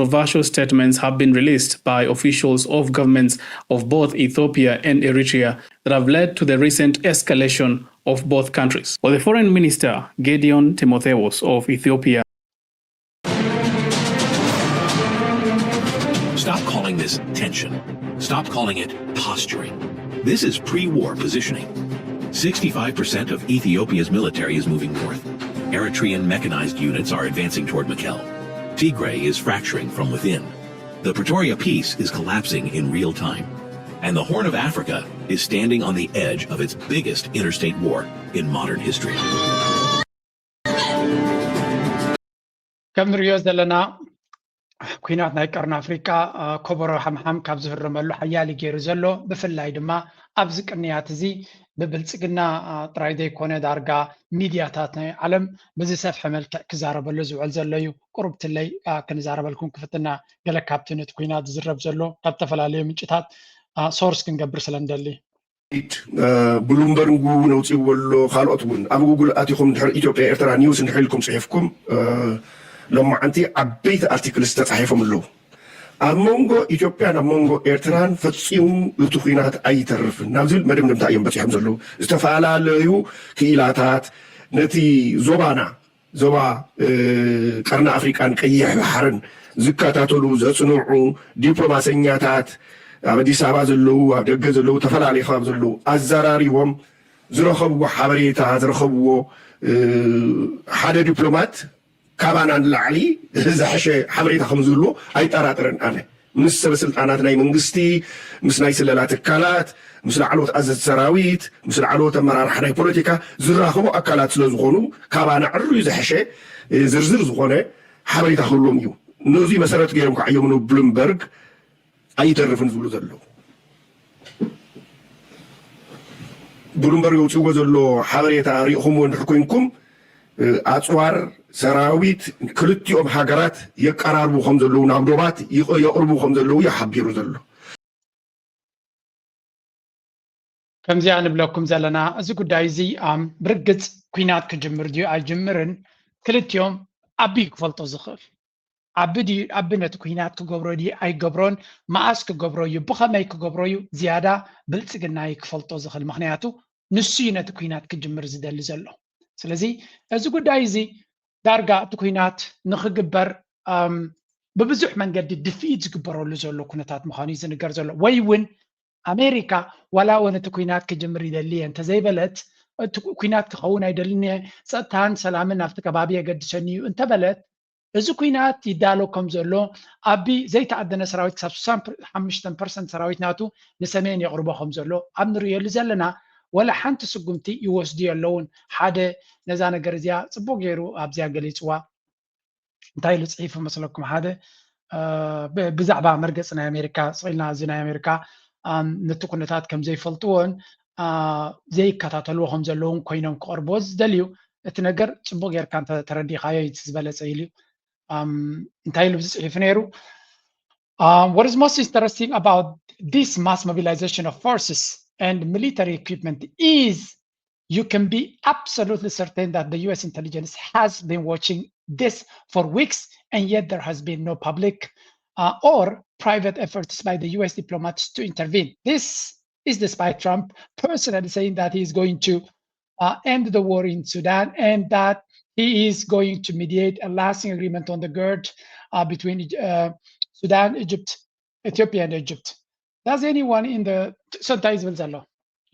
Controversial statements have been released by officials of governments of both Ethiopia and Eritrea that have led to the recent escalation of both countries. Well, the Foreign Minister, Gideon Timotheus of Ethiopia, Stop calling this tension. Stop calling it posturing. This is pre-war positioning. 65% of Ethiopia's military is moving north. Eritrean mechanized units are advancing toward Mekelle. Tigray is fracturing from within. The Pretoria Peace is collapsing in real time. And the Horn of Africa is standing on the edge of its biggest interstate war in modern history. كم رياض لنا ኩናት ናይ ቀርና አፍሪካ ኮበሮ ሓምሓም ካብ ዝህረመሉ ሓያል ገይሩ ዘሎ ብፍላይ ድማ ኣብዚ ቅንያት እዚ ብብልጽግና ጥራይ ዘይኮነ ዳርጋ ሚድያታት ናይ ዓለም በዚ ሰፍሐ መልክዕ ክዛረበሉ ዝውዕል ዘሎ እዩ ቁርብትለይ ክንዛረበልኩም ክፍትና ገለ ካብቲ ነቲ ኩናት ዝዝረብ ዘሎ ካብ ዝተፈላለዩ ምንጭታት ሶርስ ክንገብር ስለንደሊ ብሉምበርግ ነውፅዎ ኣሎ ካልኦት እውን ኣብ ጉግል ኣቲኹም ድሕሪ ኢትዮጵያ ኤርትራ ኒውስ እንድሕልኩም ፅሒፍኩም لما أنت عبيت أرتيكل استتصحيفهم له أمونغو إثيوبيا أمونغو إيرتران فتسيهم لتخينات أي طرف نازل مدام نمتعين بس يحمز له استفعل له كيلاتات نتي زوبانا زوبا قرن أفريقيا كيح بحرن زكاتات له زصنوعو دبلوماسيات أبدي سابا زلو أبدي زلو تفعل عليه خاب زلو الزراريهم زرخبوا حبريتا زرخبوا حدا دبلومات كابانا العلي زحش حبريت خمزولو اي طراطرن انا مسل سلطانات ناي منغستي مسناي سلالات الكالات مسل علوت ازت سراويت مسل علوت مرار حناي بوليتيكا زراخو اكالات سلازغونو كابانا عرو زحش زرزر زغونه حبريت خلوم يو نوزي مسارات غيرم كعيومنو بلومبرغ اي ترفن زولو زلو بلومبرغ وصو زلو حبريت ريخوم ونحكوينكم أصوار سراويت كلتيوم هاجرات يقراربو خمزلو نابدوبات يقربو خمزلو يحبيرو زلو كم زي نبلوكم زلنا ازي قداي زي برقص كوينات كجمر ديو اجمرن كلتيوم ابي كفلطو زخف عبدي عبنت كوينات كغبرو دي اي غبرون ما اسك غبرو يبخماي كغبرو زياده بلصقنا يكفلطو زخل مخنياتو نسينت كوينات كجمر زدل زلو ስለዚህ እዚ ጉዳይ እዚ ዳርጋ ትኩይናት ንኽግበር በብዙሕ መንገዲ ድፊት ዝግበረሉ ዘሎ ኩነታት ምዃኑ ዝንገር ዘሎ ወይ እውን ኣሜሪካ ዋላ ወነ ትኩይናት ክጅምር ይደሊ እንተዘይበለት ኩይናት ክኸውን አይደልን ፀጥታን ሰላምን ኣብቲ ከባቢ የገድሰኒ እዩ እንተበለት እዚ ኩይናት ይዳሎ ከም ዘሎ ኣቢ ዘይተዓደነ ሰራዊት ክሳብ 65% ሰራዊት ናቱ ንሰሜን የቕርቦ ከም ዘሎ ኣብ ንሪእየሉ ዘለና ولا حنت سقمتي يوسدي اللون حدا نزا ነገር እዚያ ጽቡቅ ገይሩ ኣብዚያ ገሊጽዋ እንታይ ልጽሒፍ መስለኩም ሓደ ብዛዕባ መርገጽ ናይ ኣሜሪካ ጽኢልና እዚ ናይ ኣሜሪካ ነቲ ኩነታት ከም ዘይፈልጥዎን ዘይከታተልዎ ከም ዘለውን ኮይኖም ክቐርቦ ዝደልዩ እቲ ነገር ጽቡቅ ጌርካ ተረዲኻዮ ዝበለጸ ኢሉ እንታይ ኢሉ ዝጽሒፍ ነይሩ what is most interesting about this mass mobilization of forces and military equipment is you can be absolutely certain that the US intelligence has been watching this for weeks and yet there has been no public or private efforts by the US diplomats to intervene. This is despite Trump personally saying that he is going to end the war in Sudan and that he is going to mediate a lasting agreement on the GERD between Sudan, Egypt, Ethiopia and Egypt. Does anyone in the sometimes will zalo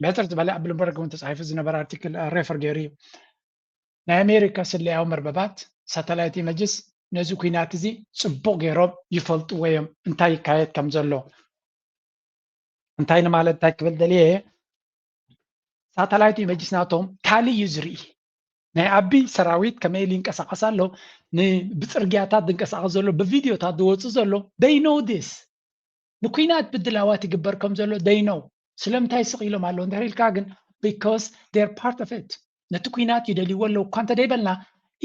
better to bala Bloomberg went to say in an article refer gary na America ስለያው መርበባት ሳተላይት ኢሜጅስ ነዚ ኩናት እዚ ጽቡቅ ገይሮም ይፈልጡ ወይም እንታይ ይካየድ ከም ዘሎ እንታይ ማለት ታክብል ደልየ ሳተላይት ኢሜጅስ ናቶም ካሊ ዩዝሪ ናይ አቢ ሰራዊት ከመይ ሊንቀሳቀስ ኣሎ ብጽርግያታት ድንቀሳቀስ ዘሎ በቪዲዮታት ድወጽ ዘሎ they know this ንኩናት ብድላዋት ይግበር ከም ዘሎ they know ስለምታይ ስቂሎም አለው እንደሪልካ ግን because they're part of it ነቲ ኩናት ይደልይዎ ኣለው እኳ እንተደይበልና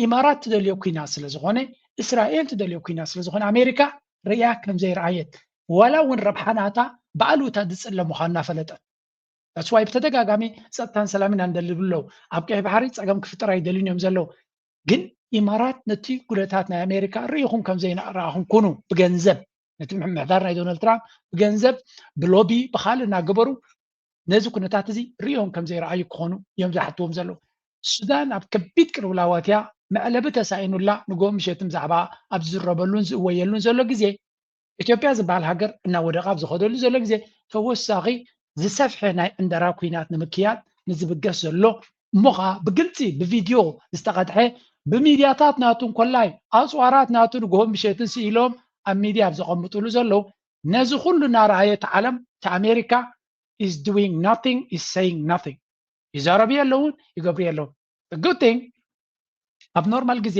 ኢማራት ትደልዮ ኩናት ስለዝኾነ እስራኤል ትደልዮ ኩናት ስለዝኾነ ኣሜሪካ ርያ ከም ዘይረኣየት ወላ እውን ረብሓናታ በኣሉታ ዝፅለ ምዃና ፈለጠት that's why በተደጋጋሚ ፀጥታን ሰላምን እንደልብለው ኣብ ቀይ ባሕሪ ፀገም ክፍጠር ኣይደልዩን እዮም ዘለው ግን ኢማራት ነቲ ጉዳታት ናይ ኣሜሪካ ርኢኹም ከም ዘይናራኹም ኩኑ ብገንዘብ ነቲ ምሕምሕዳር ናይ ዶናልድ ትራምፕ ብገንዘብ ብሎቢ ብኻልእ እናገበሩ ነዚ ኩነታት እዚ ርኢዮም ከም ዘይረኣዩ ክኾኑ እዮም ዝሓትዎም ዘለዉ ሱዳን ኣብ ከቢድ ቅርብላዋትያ መዕለቢ ተሳኢኑላ ንጎም ምሸት ብዛዕባ ኣብ ዝረበሉን ዝእወየሉን ዘሎ ግዜ ኢትዮጵያ ዝበሃል ሃገር እናወደቓ ኣብ ዝኸደሉ ዘሎ ግዜ ተወሳኺ ዝሰፍሐ ናይ እንደራ ኩናት ንምክያድ ንዝብገስ ዘሎ እሞኻ ብግልፂ ብቪድዮ ዝተቐድሐ ብሚድያታት ናቱን ኮላይ ኣፅዋራት ናቱ ንጎም ምሸትን ስኢሎም ኣብ ሚድያ ኣብ ዘቐምጡሉ ዘለዉ ነዚ ኩሉ እናረኣየ እቲ ዓለም እቲ ኣሜሪካ is doing nothing is saying nothing ይዛረቡ የለውን ይገብሩ የለውን the good thing ኣብ ኖርማል ግዜ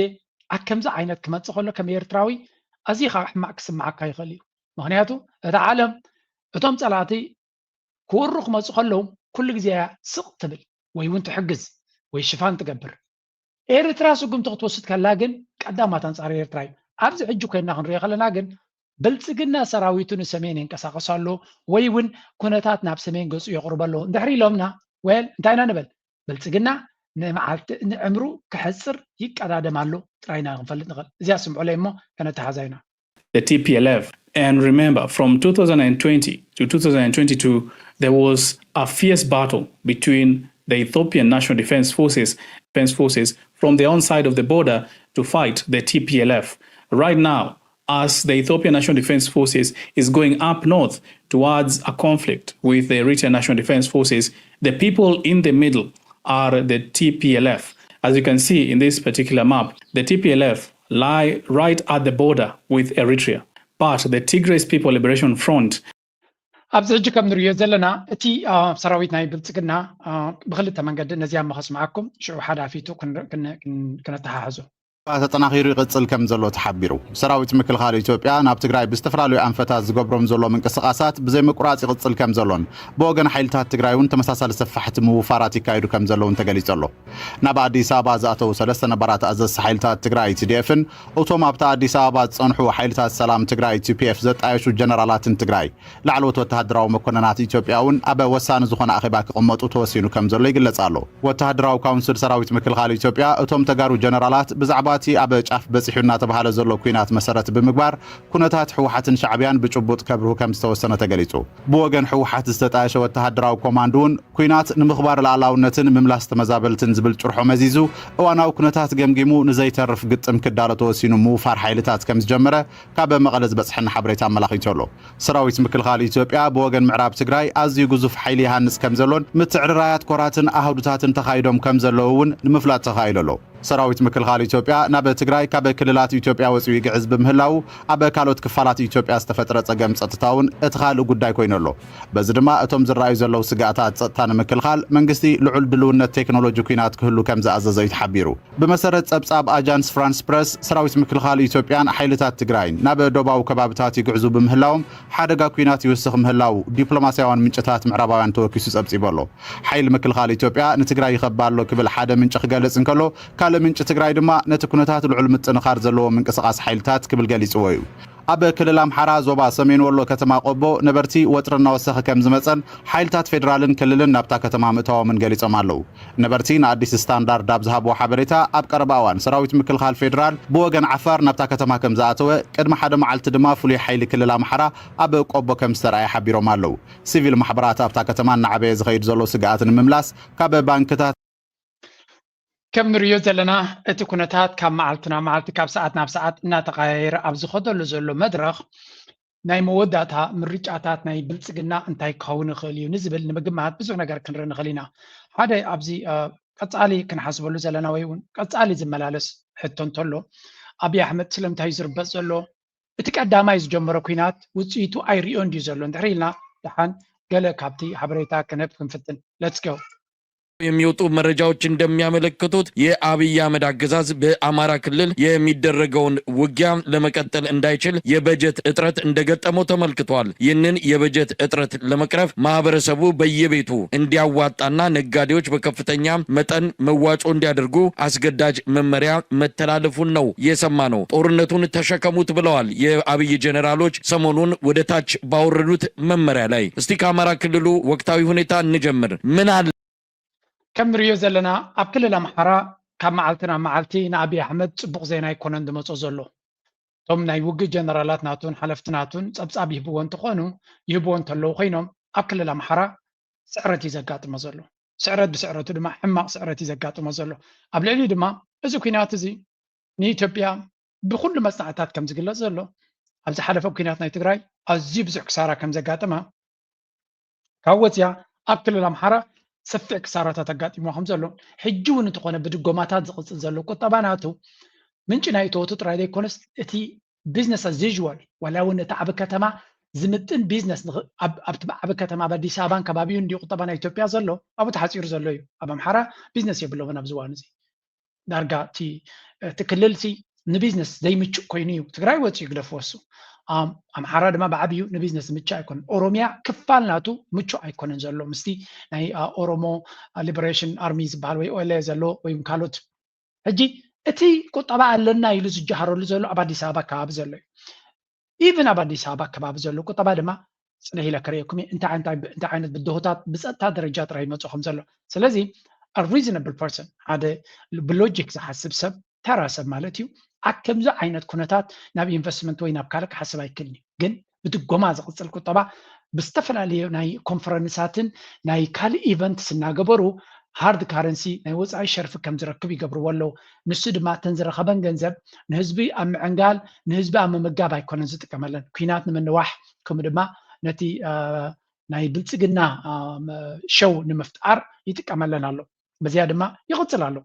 ከምዚ ዓይነት ክመፅእ ከሎ ከም ኤርትራዊ ኣዚኻ ሕማቅ ክስማዓካ ይኽእል እዩ ምክንያቱ እቲ ዓለም እቶም ፀላእቲ ክወሩ ክመፁ ከለዉ ኩሉ ግዜ ስቕ ትብል ወይ እውን ትሕግዝ ወይ ሽፋን ትገብር ኤርትራ ስጉምቲ ክትወስድ ከላ ግን ቀዳማት ኣንጻር ኤርትራ እዩ ኣብዚ ሕጂ ኮይና ክንሪኦ ከለና ግን ብልፅግና ሰራዊቱ ንሰሜን ይንቀሳቀሱ ኣሎ ወይ እውን ኩነታት ናብ ሰሜን ገፁ የቕርቡ ኣለዉ እንድሕሪ ኢሎምና ወል እንታይ ኢና ንብል ብልፅግና ንዕምሩ ክሕፅር ይቀዳደም ኣሎ ጥራይና ክንፈልጥ ንኽእል እዚኣ ስምዑለይ እሞ ከነተሓዛ ኢና The TPLF. And remember, from 2020 to 2022, there was a fierce battle between the Ethiopian National Defense Forces from the on side of the border to fight the TPLF. Right now, as the Ethiopian National Defense Forces is going up north towards a conflict with the Eritrean National Defense Forces, the people in the middle are the TPLF. As you can see in this particular map, the TPLF lie right at the border with Eritrea. But the Tigray People Liberation Front ኣብዚ ሕጂ ከም ንሪኦ ዘለና እቲ ሰራዊት ናይ ብልፅግና ብክልተ መንገዲ ነዚያ መኸስማዓኩም ሽዑ ሓዳፊቱ ክነተሓሕዞ ተጠናኺሩ ይቕፅል ከም ዘሎ ተሓቢሩ ሰራዊት ምክልኻል ኢትዮጵያ ናብ ትግራይ ብዝተፈላለዩ ኣንፈታት ዝገብሮም ዘሎ ምንቅስቓሳት ብዘይ ምቁራፅ ይቕፅል ከም ዘሎን ብወገን ሓይልታት ትግራይ እውን ተመሳሳሊ ሰፋሕቲ ምውፋራት ይካየዱ ከም ዘለውን ተገሊጹ ኣሎ ናብ ኣዲስ ኣበባ ዝኣተው ሰለስተ ነባራት ኣዘዝቲ ሓይልታት ትግራይ TDF-ን እቶም ኣብታ ኣዲስ ኣበባ ዝፀንሑ ሓይልታት ሰላም ትግራይ TPF ዘጣየሹ ጀነራላትን ትግራይ ላዕለዎት ወተሃደራዊ መኮነናት ኢትዮጵያ እውን ኣብ ወሳኒ ዝኾነ ኣኼባ ክቕመጡ ተወሲኑ ከም ዘሎ ይግለጽ ኣሎ ወተሃደራዊ ካውንስል ሰራዊት ምክልኻል ኢትዮጵያ እቶም ተጋሩ ጀነራላት ብዛዕባ ኣብ ጫፍ በፂሑና ተባሃለ ዘሎ ኩናት መሰረት ብምግባር ኩነታት ሕወሓትን ሻዕብያን ብጭቡጥ ከብርሁ ከም ዝተወሰነ ተገሊጹ ብወገን ሕወሓት ዝተጣየሸ ወተሃደራዊ ኮማንዶ እውን ኩናት ንምኽባር ላዕላውነትን ምምላስ ተመዛበልትን ዝብል ጭርሖ መዚዙ እዋናዊ ኩነታት ገምጊሙ ንዘይተርፍ ግጥም ክዳሎ ተወሲኑ ምውፋር ሓይልታት ከም ዝጀመረ ካብ መቐለ ዝበፅሐና ሓበሬታ ኣመላኺቱ ኣሎ ሰራዊት ምክልኻል ኢትዮጵያ ብወገን ምዕራብ ትግራይ ኣዝዩ ግዙፍ ሓይሊ ይሃንጽ ከም ዘሎን ምትዕርራያት ኮራትን ኣሃዱታትን ተኻይዶም ከም ዘለዉ እውን ንምፍላጥ ተኻይሉ ኣሎ ሰራዊት ምክልኻል ኢትዮጵያ ናብ ትግራይ ካብ ክልላት ኢትዮጵያ ወፂኡ ይግዕዝ በምህላው ኣብ ካልኦት ክፋላት ኢትዮጵያ ዝተፈጠረ ፀገም ፀጥታውን እቲ ካልእ ጉዳይ ኮይኑ ኣሎ በዚ ድማ እቶም ዝረኣዩ ዘለዉ ስጋኣታት ፀጥታ ንምክልኻል መንግስቲ ልዑል ድልውነት ቴክኖሎጂ ኩናት ክህሉ ከም ዝኣዘዘ ይተሓቢሩ ብመሰረት ፀብጻብ ኣጃንስ ፍራንስ ፕረስ ሰራዊት ምክልኻል ኢትዮጵያን ሓይልታት ትግራይን ናብ ደቡባዊ ከባቢታት ይግዕዙ በምህላዎም ሓደጋ ኩናት ይውስኽ ምህላው ዲፕሎማስያውን ምንጭታት ምዕራባውያን ተወኪሱ ፀብፂቡ ኣሎ ሓይሊ ምክልኻል ኢትዮጵያ ንትግራይ ይኸባሎ ክብል ሓደ ምንጭ ክገልጽ እንከሎ ምንጭ ትግራይ ድማ ነቲ ኩነታት ልዑል ምጥንኻር ዘለዎ ምንቅስቓስ ሓይልታት ክብል ገሊጽዎ እዩ ኣብ ክልል ኣምሓራ ዞባ ሰሜን ወሎ ከተማ ቆቦ ነበርቲ ወጥርና ወሰኺ ከም ዝመፀን ሓይልታት ፌደራልን ክልልን ናብታ ከተማ ምእተዋምን ገሊፆም ኣለዉ ነበርቲ ንኣዲስ ስታንዳርድ ኣብ ዝሃብዎ ሓበሬታ ኣብ ቀረባ እዋን ሰራዊት ምክልኻል ፌደራል ብወገን ዓፋር ናብታ ከተማ ከም ዝኣተወ ቅድሚ ሓደ መዓልቲ ድማ ፍሉይ ሓይሊ ክልል ኣምሓራ ኣብ ቆቦ ከም ዝተረኣየ ሓቢሮም ኣለዉ ሲቪል ማሕበራት ኣብታ ከተማ እናዓበየ ዝኸይድ ዘሎ ስግኣት ንምምላስ ካብ ባንክታት ከም ንሪኦ ዘለና እቲ ኩነታት ካብ መዓልቲ ናብ መዓልቲ ካብ ሰዓት ናብ ሰዓት እናተቐያየረ ኣብ ዝኸደሉ ዘሎ መድረኽ ናይ መወዳእታ ምርጫታት ናይ ብልፅግና እንታይ ክኸውን ይኽእል እዩ ንዝብል ንምግማት ብዙሕ ነገር ክንርኢ ንኽእል ኢና ሓደ ኣብዚ ቀፃሊ ክንሓስበሉ ዘለና ወይ እውን ቀፃሊ ዝመላለስ ሕቶ እንተሎ ኣብዪ ኣሕመድ ስለምንታይ ዝርበፅ ዘሎ እቲ ቀዳማይ ዝጀመረ ኩናት ውፅኢቱ ኣይርኦን ድዩ ዘሎ እንድሕሪ ኢልና ድሓን ገለ ካብቲ ሓበሬታ ክንህብ ክንፍትን ሌትስ ጎ የሚወጡ መረጃዎች እንደሚያመለክቱት የአብይ አህመድ አገዛዝ በአማራ ክልል የሚደረገውን ውጊያ ለመቀጠል እንዳይችል የበጀት እጥረት እንደገጠመው ተመልክቷል። ይህንን የበጀት እጥረት ለመቅረፍ ማህበረሰቡ በየቤቱ እንዲያዋጣና ነጋዴዎች በከፍተኛ መጠን መዋጮ እንዲያደርጉ አስገዳጅ መመሪያ መተላለፉን ነው የሰማነው። ጦርነቱን ተሸከሙት ብለዋል የአብይ ጀነራሎች ሰሞኑን ወደ ታች ባወረዱት መመሪያ ላይ። እስቲ ከአማራ ክልሉ ወቅታዊ ሁኔታ እንጀምር። ምን አለ ከም ንሪኦ ዘለና ኣብ ክልል ኣምሓራ ካብ መዓልትና መዓልቲ ንኣብይ ኣሕመድ ፅቡቕ ዜና ኣይኮነን ዝመፆ ዘሎ እቶም ናይ ውግእ ጀነራላት ናቱን ሓለፍትናቱን ፀብፃብ ይህብዎ እንትኾኑ ይህብዎ እንተለዉ ኮይኖም ኣብ ክልል ኣምሓራ ስዕረት እዩ ዘጋጥሞ ዘሎ ስዕረት ብስዕረቱ ድማ ሕማቕ ስዕረት እዩ ዘጋጥሞ ዘሎ ኣብ ልዕሊ ድማ እዚ ኩናት እዚ ንኢትዮጵያ ብኩሉ መፅናዕታት ከም ዝግለጽ ዘሎ ኣብ ዝሓለፈ ኩናት ናይ ትግራይ ኣዝዩ ብዙሕ ክሳራ ከም ዘጋጥማ ካብ ወፅያ ኣብ ክልል ኣምሓራ ሰፊሕ ክሳራታት ኣጋጢሞ ከም ዘሎ ሕጂ እውን እንተኾነ ብድጎማታት ዝቕፅል ዘሎ ቁጠባ ናቱ ምንጭ ናይ እቶቱ ጥራይ ዘይኮነስ እቲ ቢዝነስ ኣዝ ዩዥዋል ዋላ እውን እቲ ዓብ ከተማ ዝምጥን ቢዝነስ ኣብቲ ዓብ ከተማ ኣብ ኣዲስ ኣበባን ከባቢኡን እንዲ ቁጠባ ናይ ኢትዮጵያ ዘሎ ኣብኡ ተሓፂሩ ዘሎ እዩ ኣብ ኣምሓራ ቢዝነስ የብሎምን ኣብ ዝዋን እዚ ዳርጋ እቲ ክልል ንቢዝነስ ዘይምችእ ኮይኑ እዩ ትግራይ ወፂኡ ግደፍወሱ ኣምሓራ ድማ ብዓብዩ ንቢዝነስ ምችእ ኣይኮነን ኦሮሚያ ክፋል ናቱ ምቹእ ኣይኮነን ዘሎ ምስቲ ናይ ኦሮሞ ሊበሬሽን ኣርሚ ዝበሃል ወይ ኦኤልኤ ዘሎ ወይ ካልኦት ሕጂ እቲ ቁጠባ ኣለና ኢሉ ዝጀሃረሉ ዘሎ ኣብ ኣዲስ ኣበባ ከባቢ ዘሎ እዩ ኢቨን ኣብ ኣዲስ ኣበባ ከባቢ ዘሎ ቁጠባ ድማ ፅንሕ ኢለ ከርእየኩም እንታይ ዓይነት ብድሆታት ብፀጥታ ደረጃ ጥራይ ይመፁ ከም ዘሎ ስለዚ ሪዝነብል ፐርሰን ሓደ ብሎጂክ ዝሓስብ ሰብ ተራ ሰብ ማለት እዩ ኣብ ከምዚ ዓይነት ኩነታት ናብ ኢንቨስትመንት ወይ ናብ ካልእ ክሓስብ ኣይክእልን ግን ብድጎማ ዝቕፅል ቁጠባ ብዝተፈላለዩ ናይ ኮንፈረንሳትን ናይ ካልእ ኢቨንትስ እናገበሩ ሃርድ ካረንሲ ናይ ወፃኢ ሸርፊ ከም ዝረክብ ይገብርዎ ኣለዉ ንሱ ድማ እተን ዝረኸበን ገንዘብ ንህዝቢ ኣብ ምዕንጋል ንህዝቢ ኣብ ምምጋብ ኣይኮነን ዝጥቀመለን ኩናት ንምንዋሕ ከምኡ ድማ ነቲ ናይ ብልፅግና ሸው ንምፍጣር ይጥቀመለን ኣሎ በዚያ ድማ ይቕፅል ኣሎ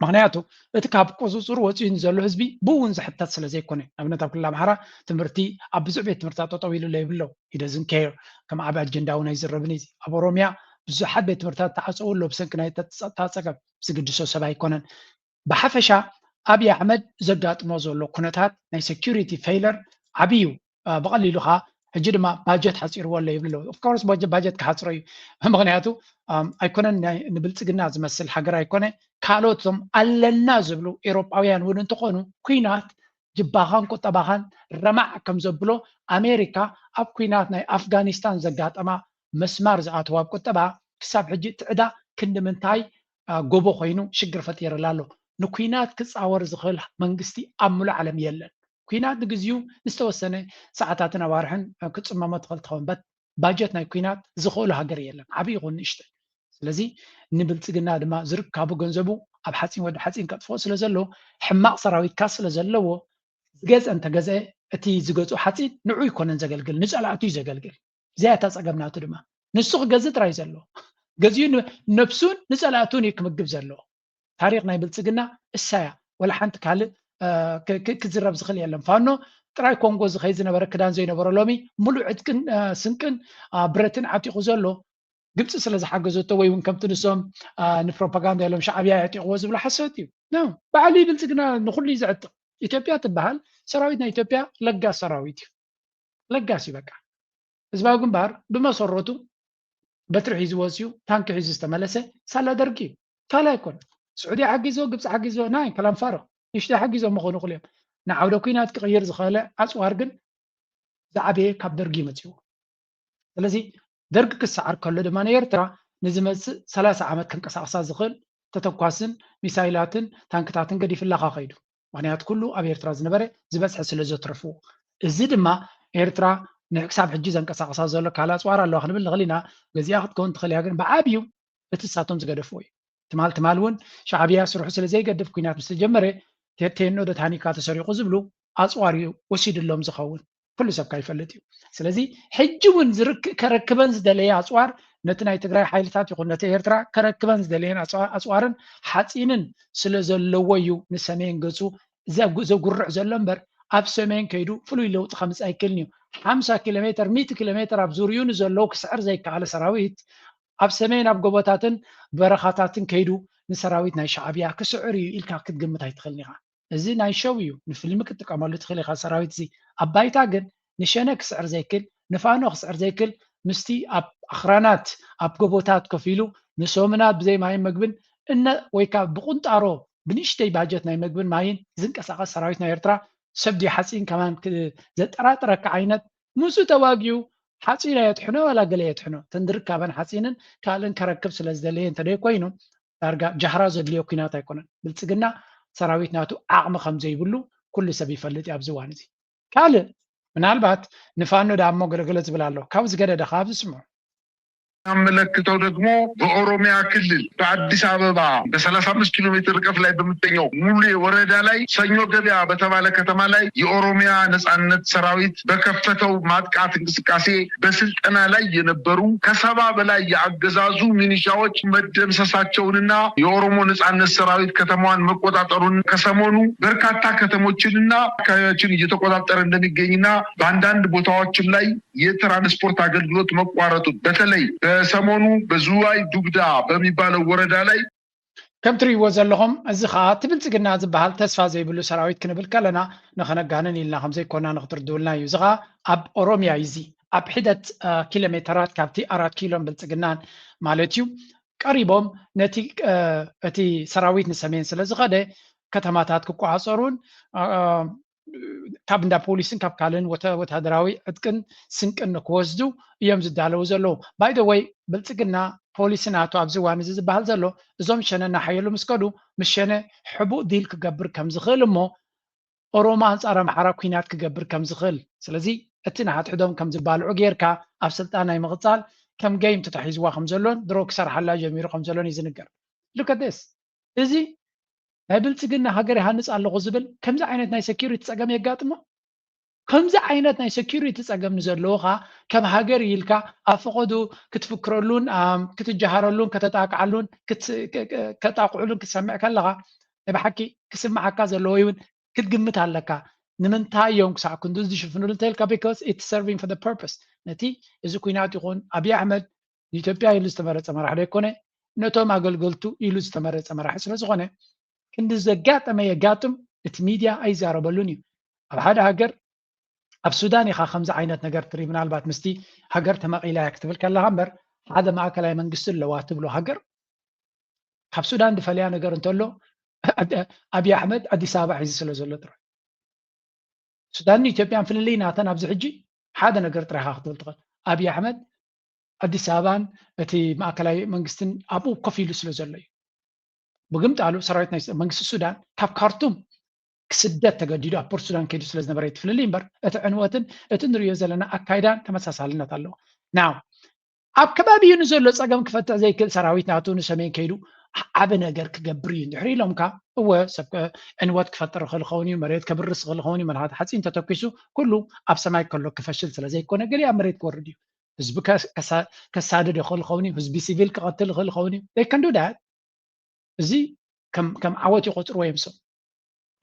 ምክንያቱ እቲ ካብ ቁፅፅር ወፂኡ ዘሎ ህዝቢ ብእውን ዝሕተት ስለ ዘይኮነ ኣብነት ኣብ ክልል ኣምሓራ ትምህርቲ ኣብ ብዙሕ ቤት ትምህርትታት ጠጠው ኢሉ ዘይብሎ ሂደዝን ኬር ከም ዓብ ኣጀንዳ እውን ኣይዝረብን እዚ ኣብ ኦሮሚያ ብዙሓት ቤት ትምህርትታት ተዓፀው ኣሎ ብሰንኪ ናይ ፀጥታ ፀገም ዝግድሶ ሰብ ኣይኮነን ብሓፈሻ ኣብይ ኣሕመድ ዘጋጥሞ ዘሎ ኩነታት ናይ ሴኪሪቲ ፌይለር ዓብዩ ብቐሊሉ ካ ሕጂ ድማ ባጀት ሓፂርዎ ኣሎ ይብሎ ኦፍኮርስ ባጀት ክሓፅሮ እዩ ምክንያቱ ኣይኮነን ንብልፅግና ዝመስል ሃገር ኣይኮነ ካልኦቶም ኣለና ዝብሉ ኤሮጳውያን እውን እንትኾኑ ኩናት ጅባኻን ቁጠባኻን ረማዕ ከም ዘብሎ ኣሜሪካ ኣብ ኩናት ናይ ኣፍጋኒስታን ዘጋጠማ መስማር ዝኣተዋ ኣብ ቁጠባ ክሳብ ሕጂ ትዕዳ ክንዲ ምንታይ ጎቦ ኮይኑ ሽግር ፈጢሩላ ኣሎ ንኩናት ክፃወር ዝኽእል መንግስቲ ኣብ ሙሉእ ዓለም የለን ኩናት ንግዚኡ ንዝተወሰነ ሰዓታትን ኣዋርሕን ክፅመሞ ትኽእል ትኸውን ባጀት ናይ ኩናት ዝኽእሉ ሃገር የለን ዓብይ ይኹን ንእሽተይ ስለዚ ንብልፅግና ድማ ዝርካቡ ገንዘቡ ኣብ ሓፂን ወዲ ሓፂን ከጥፍኦ ስለ ዘለዎ ሕማቕ ሰራዊትካ ስለ ዘለዎ ዝገዝአ እንተገዝአ እቲ ዝገዝኡ ሓፂን ንዑ ይኮነን ዘገልግል ንፀላእቱ እዩ ዘገልግል እዚያታ ፀገምናቱ ድማ ንሱ ክገዝእ ጥራይ ዘሎ ገዚኡ ነብሱን ንፀላእቱን እዩ ክምግብ ዘለዎ ታሪክ ናይ ብልፅግና እሳያ ወላ ሓንቲ ካልእ ክዝረብ ዝኽእል የለን ፋኖ ጥራይ ኮንጎ ዝኸይ ዝነበረ ክዳን ዘይነበሮ ሎሚ ሙሉእ ዕጥቅን ስንቅን ብረትን ዓጢቑ ዘሎ ግብፂ ስለ ዝሓገዘቶ ወይ እውን ከምቲ ንሶም ንፕሮፓጋንዳ ኢሎም ሻዕብያ ያጢቕዎ ዝብሎ ሓሰት እዩ ባዕሉ ብልፅግና ንኩሉ እዩ ዝዕጥቕ ኢትዮጵያ ትበሃል ሰራዊት ናይ ኢትዮጵያ ለጋስ ሰራዊት እዩ ለጋስ እዩ በቃ ህዝባዊ ግንባር ብመሰረቱ በትሪ ሒዙ ወፅዩ ታንኪ ሒዙ ዝተመለሰ ሳላ ደርጊ እዩ ካልእ ኣይኮነ ስዑድያ ሓጊዞ ግብፂ ሓጊዞ ናይ ከላም ፋርቕ ንሽተይ ሓጊዞም ምኾኑ ኩልዮም ንዓውደ ኩናት ክቕይር ዝኽእለ ኣፅዋር ግን ዝዓበየ ካብ ደርጊ መፅዎ ስለዚ ደርጊ ክሰዓር ከሎ ድማ ንኤርትራ ንዝመፅእ 30 ዓመት ክንቀሳቕሳ ዝኽእል ተተኳስን ሚሳይላትን ታንክታትን ገዲፍላካ ኸይዱ ምክንያቱ ኩሉ ኣብ ኤርትራ ዝነበረ ዝበፅሐ ስለ ዘትረፍዎ እዚ ድማ ኤርትራ ንክሳብ ሕጂ ዘንቀሳቕሳ ዘሎ ካልእ ኣፅዋር ኣለዋ ክንብል ንኽእል ኢና ገዚኣ ክትከውን ትኽእል እያ ግን ብዓብዩ እቲ ንሳቶም ዝገደፍዎ እዩ ትማል እውን ሻዕብያ ስርሑ ስለ ዘይገድፍ ኩናት ምስ ተጀመረ ቴኖ ደታኒካ ተሰሪቁ ዝብሉ ኣፅዋር እዩ ወሲድሎም ዝኸውን ኩሉ ሰብ ይፈልጥ እዩ ስለዚ ሕጂ እውን ከረክበን ዝደለየ ኣፅዋር ነቲ ናይ ትግራይ ሓይልታት ይኹን ነቲ ኤርትራ ከረክበን ዝደለየን ኣፅዋርን ሓፂንን ስለ ዘለዎ እዩ ንሰሜን ገፁ ዘጉርዕ ዘሎ እምበር ኣብ ሰሜን ከይዱ ፍሉይ ለውጢ ከምፅእ ኣይክእልን እዩ 50 ኪሎ ሜትር 100 ኪሎ ሜትር ኣብ ዙርዩ ንዘለዉ ክስዕር ዘይከኣለ ሰራዊት ኣብ ሰሜን ኣብ ጎቦታትን በረኻታትን ከይዱ ንሰራዊት ናይ ሻዕብያ ክስዕር እዩ ኢልካ ክትግምት ኣይትኽእልን ኢኻ እዚ ናይ ሸው እዩ ንፊልሚ ክትጥቀመሉ ትኽእል ኢኻ ሰራዊት እዚ ኣብ ባይታ ግን ንሸነ ክስዕር ዘይክእል ንፋኖ ክስዕር ዘይክእል ምስቲ ኣብ ኣኽራናት ኣብ ጎቦታት ኮፍ ኢሉ ንሶምናት ብዘይ ማይን ምግብን ወይ ከዓ ብቁንጣሮ ብንእሽተይ ባጀት ናይ ምግብን ማይን ዝንቀሳቐስ ሰራዊት ናይ ኤርትራ ሰብዲ ሓፂን ከማን ዘጠራጥረካ ዓይነት ምሱ ተዋጊኡ ሓፂን የጥሕኖ ወላ ገለ የጥሕኖ ተንድርካበን ሓፂንን ካልእን ከረክብ ስለ ዝደለየ እንተደይ ኮይኑ دارجا جهراز اللي يكونات يكونن بلتقنا سراويت ناتو عقم خمزة يبلو كل سبي فلت أبزوانزي كاله من البات نفانو دامو قلقلت بلالو كاوز قد دخاب اسمه አመለክተው ደግሞ በኦሮሚያ ክልል በአዲስ አበባ በ35 ኪሎ ሜትር ርቀት ላይ በሚገኘው ሙሉ ወረዳ ላይ ሰኞ ገበያ በተባለ ከተማ ላይ የኦሮሚያ ነጻነት ሰራዊት በከፈተው ማጥቃት እንቅስቃሴ በስልጠና ላይ የነበሩ ከ70 በላይ የአገዛዙ ሚኒሻዎች መደምሰሳቸውንና የኦሮሞ ነጻነት ሰራዊት ከተማዋን መቆጣጠሩን ከሰሞኑ በርካታ ከተሞችንና አካባቢዎችን እየተቆጣጠረ እንደሚገኝና በአንዳንድ ቦታዎችም ላይ የትራንስፖርት አገልግሎት መቋረጡ በተለይ ሰሞኑ በዙዋይ ዱግዳ በሚባለው ወረዳ ላይ كم تري وزلهم الزخات تبلتقنا زبهال تسفى زي بلو سراويت كنبل كلنا نخنقانن إلنا خمسة كنا نخطر دولنا يزغا أب أوروميا يزي أب حدة كيلومترات كابتي 4 كيلو بلتقنان مالتيو قريبهم نتي اتي سراويت نسمين سلازغا ده كتماتات كوكو عصرون كابندا بوليسن كاب كالن وتهدراوي اتكن سنكن نكوزدو يوم زدالو زلو باي ذا واي بلتقنا بوليسناتو ابزوان زبال زلو زوم شننا حيلو مسكدو مشنه حبو ديل كغبر كم زخل مو اوروما انصار محرا كينات كغبر كم زخل سلازي اتنا حدهم كم زبالعو غيركا اب سلطاناي مقصال كم جيم تتحيزوا خم زلون دروك سرحلا جميرو خم زلون يزنقر look at this ازي هبلتقنا هاجر هانص الله زبل كم زي عينت ناي سكيورتي تصقم يغاطمو كم زي عينت ناي سكيورتي تصقم نزلوها كم هاجر يلكا افقدو كتفكرلون كتجهرلون كتتاقعلون كتاقعلون كسمع كلها بحكي كسمعك زلويون كتقمت عليك نمنتا يوم ساعه كندوز دي شوفنو لتلكا because it's serving for the purpose نتي اذا كوينات يكون ابي احمد ኢትዮጵያ ይሉ ዝተመረፀ መራሒ ደይኮነ ነቶም አገልገልቱ ይሉ ዝተመረፀ መራሒ ስለ ዝኾነ ክንዲ ዘጋጠመ የጋጥም እቲ ሚድያ ኣይዛረበሉን እዩ ኣብ ሓደ ሃገር ኣብ ሱዳን ኢኻ ከምዚ ዓይነት ነገር ትሪ ምናልባት ምስቲ ሃገር ተመቂላ ክትብል ከለኻ እምበር ሓደ ማእከላዊ መንግስቲ ኣለዋ ትብሎ ሃገር ካብ ሱዳን ድፈልያ ነገር እንተሎ ኣብይ ኣሕመድ ኣዲስ ኣበባ ሒዙ ስለ ዘሎ ጥራይ ሱዳን ኢትዮጵያን ፍልልይ ናተን ኣብዚ ሕጂ ሓደ ነገር ጥራይኻ ክትብል ትኽእል ኣብይ ኣሕመድ አዲስ አበባን እቲ ማእከላዊ መንግስትን አቡ ኮፍ ኢሉ ስለ ዘሎ እዩ ብግምጣሉ ሰራዊት ናይ መንግስቲ ሱዳን ካብ ካርቱም ክስደት ተገዲዱ ኣብ ፖርት ሱዳን ከይዱ ስለ ዝነበረ ይትፍልልይ እምበር እቲ ዕንወትን እቲ ንሪኦ ዘለና ኣካይዳን ተመሳሳልነት ኣለዎ ናው ኣብ ከባቢኡ ንዘሎ ፀገም ክፈትሕ ዘይክእል ሰራዊት ናቱ ንሰሜን ከይዱ ዓበ ነገር ክገብር እዩ እንድሕር ኢሎምካ እወ ሰብ ዕንወት ክፈጥር ክእል ኸውን እዩ መሬት ከብርስ ክእል ኸውን እዩ መልሃት ሓፂን ተተኪሱ ኩሉ ኣብ ሰማይ ከሎ ክፈሽል ስለ ዘይኮነ ገሊእ ኣብ መሬት ክወርድ እዩ ህዝቢ ከሳድድ ይኽእል ኸውን እዩ ህዝቢ ሲቪል ክቐትል ይኽእል ኸውን እዩ they can do that እዚ ከም ዓወት ይቆፅርዎ እዮም ሰብ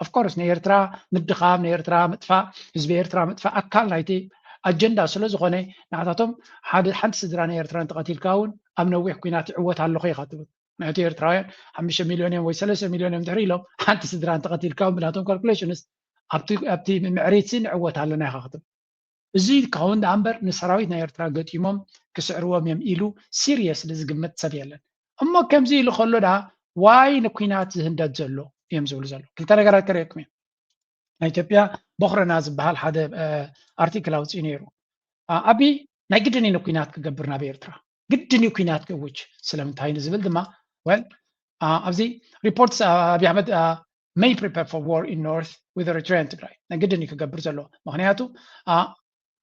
ኦፍኮርስ ናይ ኤርትራ ምድኻም ናይ ኤርትራ ምጥፋእ ህዝቢ ኤርትራ ምጥፋእ ኣካል ናይቲ ኣጀንዳ ስለ ዝኾነ ንዓታቶም ሓንቲ ስድራ ናይ ኤርትራ እንተቐቲልካ እውን ኣብ ነዊሕ ኩናት ይዕወት ኣለኹ ኢኻ ትብል ናይቲ ኤርትራውያን 5 ሚልዮን ወይ 3 ሚልዮን እዮም ድሕሪ ኢሎም ሓንቲ ስድራ እንተቐቲልካ እውን ብናቶም ካልኩሌሽንስ ኣብቲ ምዕሪት ንዕወት ኣለና ኢኻ ክትብል እዚ ከውን ዳ እምበር ንሰራዊት ናይ ኤርትራ ገጢሞም ክስዕርዎም እዮም ኢሉ ሲሪየስ ዝግመት ሰብ የለን እሞ ከምዚ ኢሉ ከሎ ዳ ዋይ ንኩናት ዝህንደት ዘሎ እዮም ዝብሉ ዘሎ ክልተ ነገራት ከሪአኩም እዮም ናይ ኢትዮጵያ ቦኽረና ዝበሃል ሓደ ኣርቲክል ኣውፅኡ ነይሩ ኣብይ ናይ ግድን እዩ ንኩናት ክገብር ናብ ኤርትራ ግድን እዩ ኩናት ክእውጅ ስለምንታይ ንዝብል ድማ ወል ኣብዚ ሪፖርትስ ኣብይ ኣሕመድ may prepare for war in north with Eritrea and Tigray ናይ ግድን እዩ ክገብር ዘሎ ምክንያቱ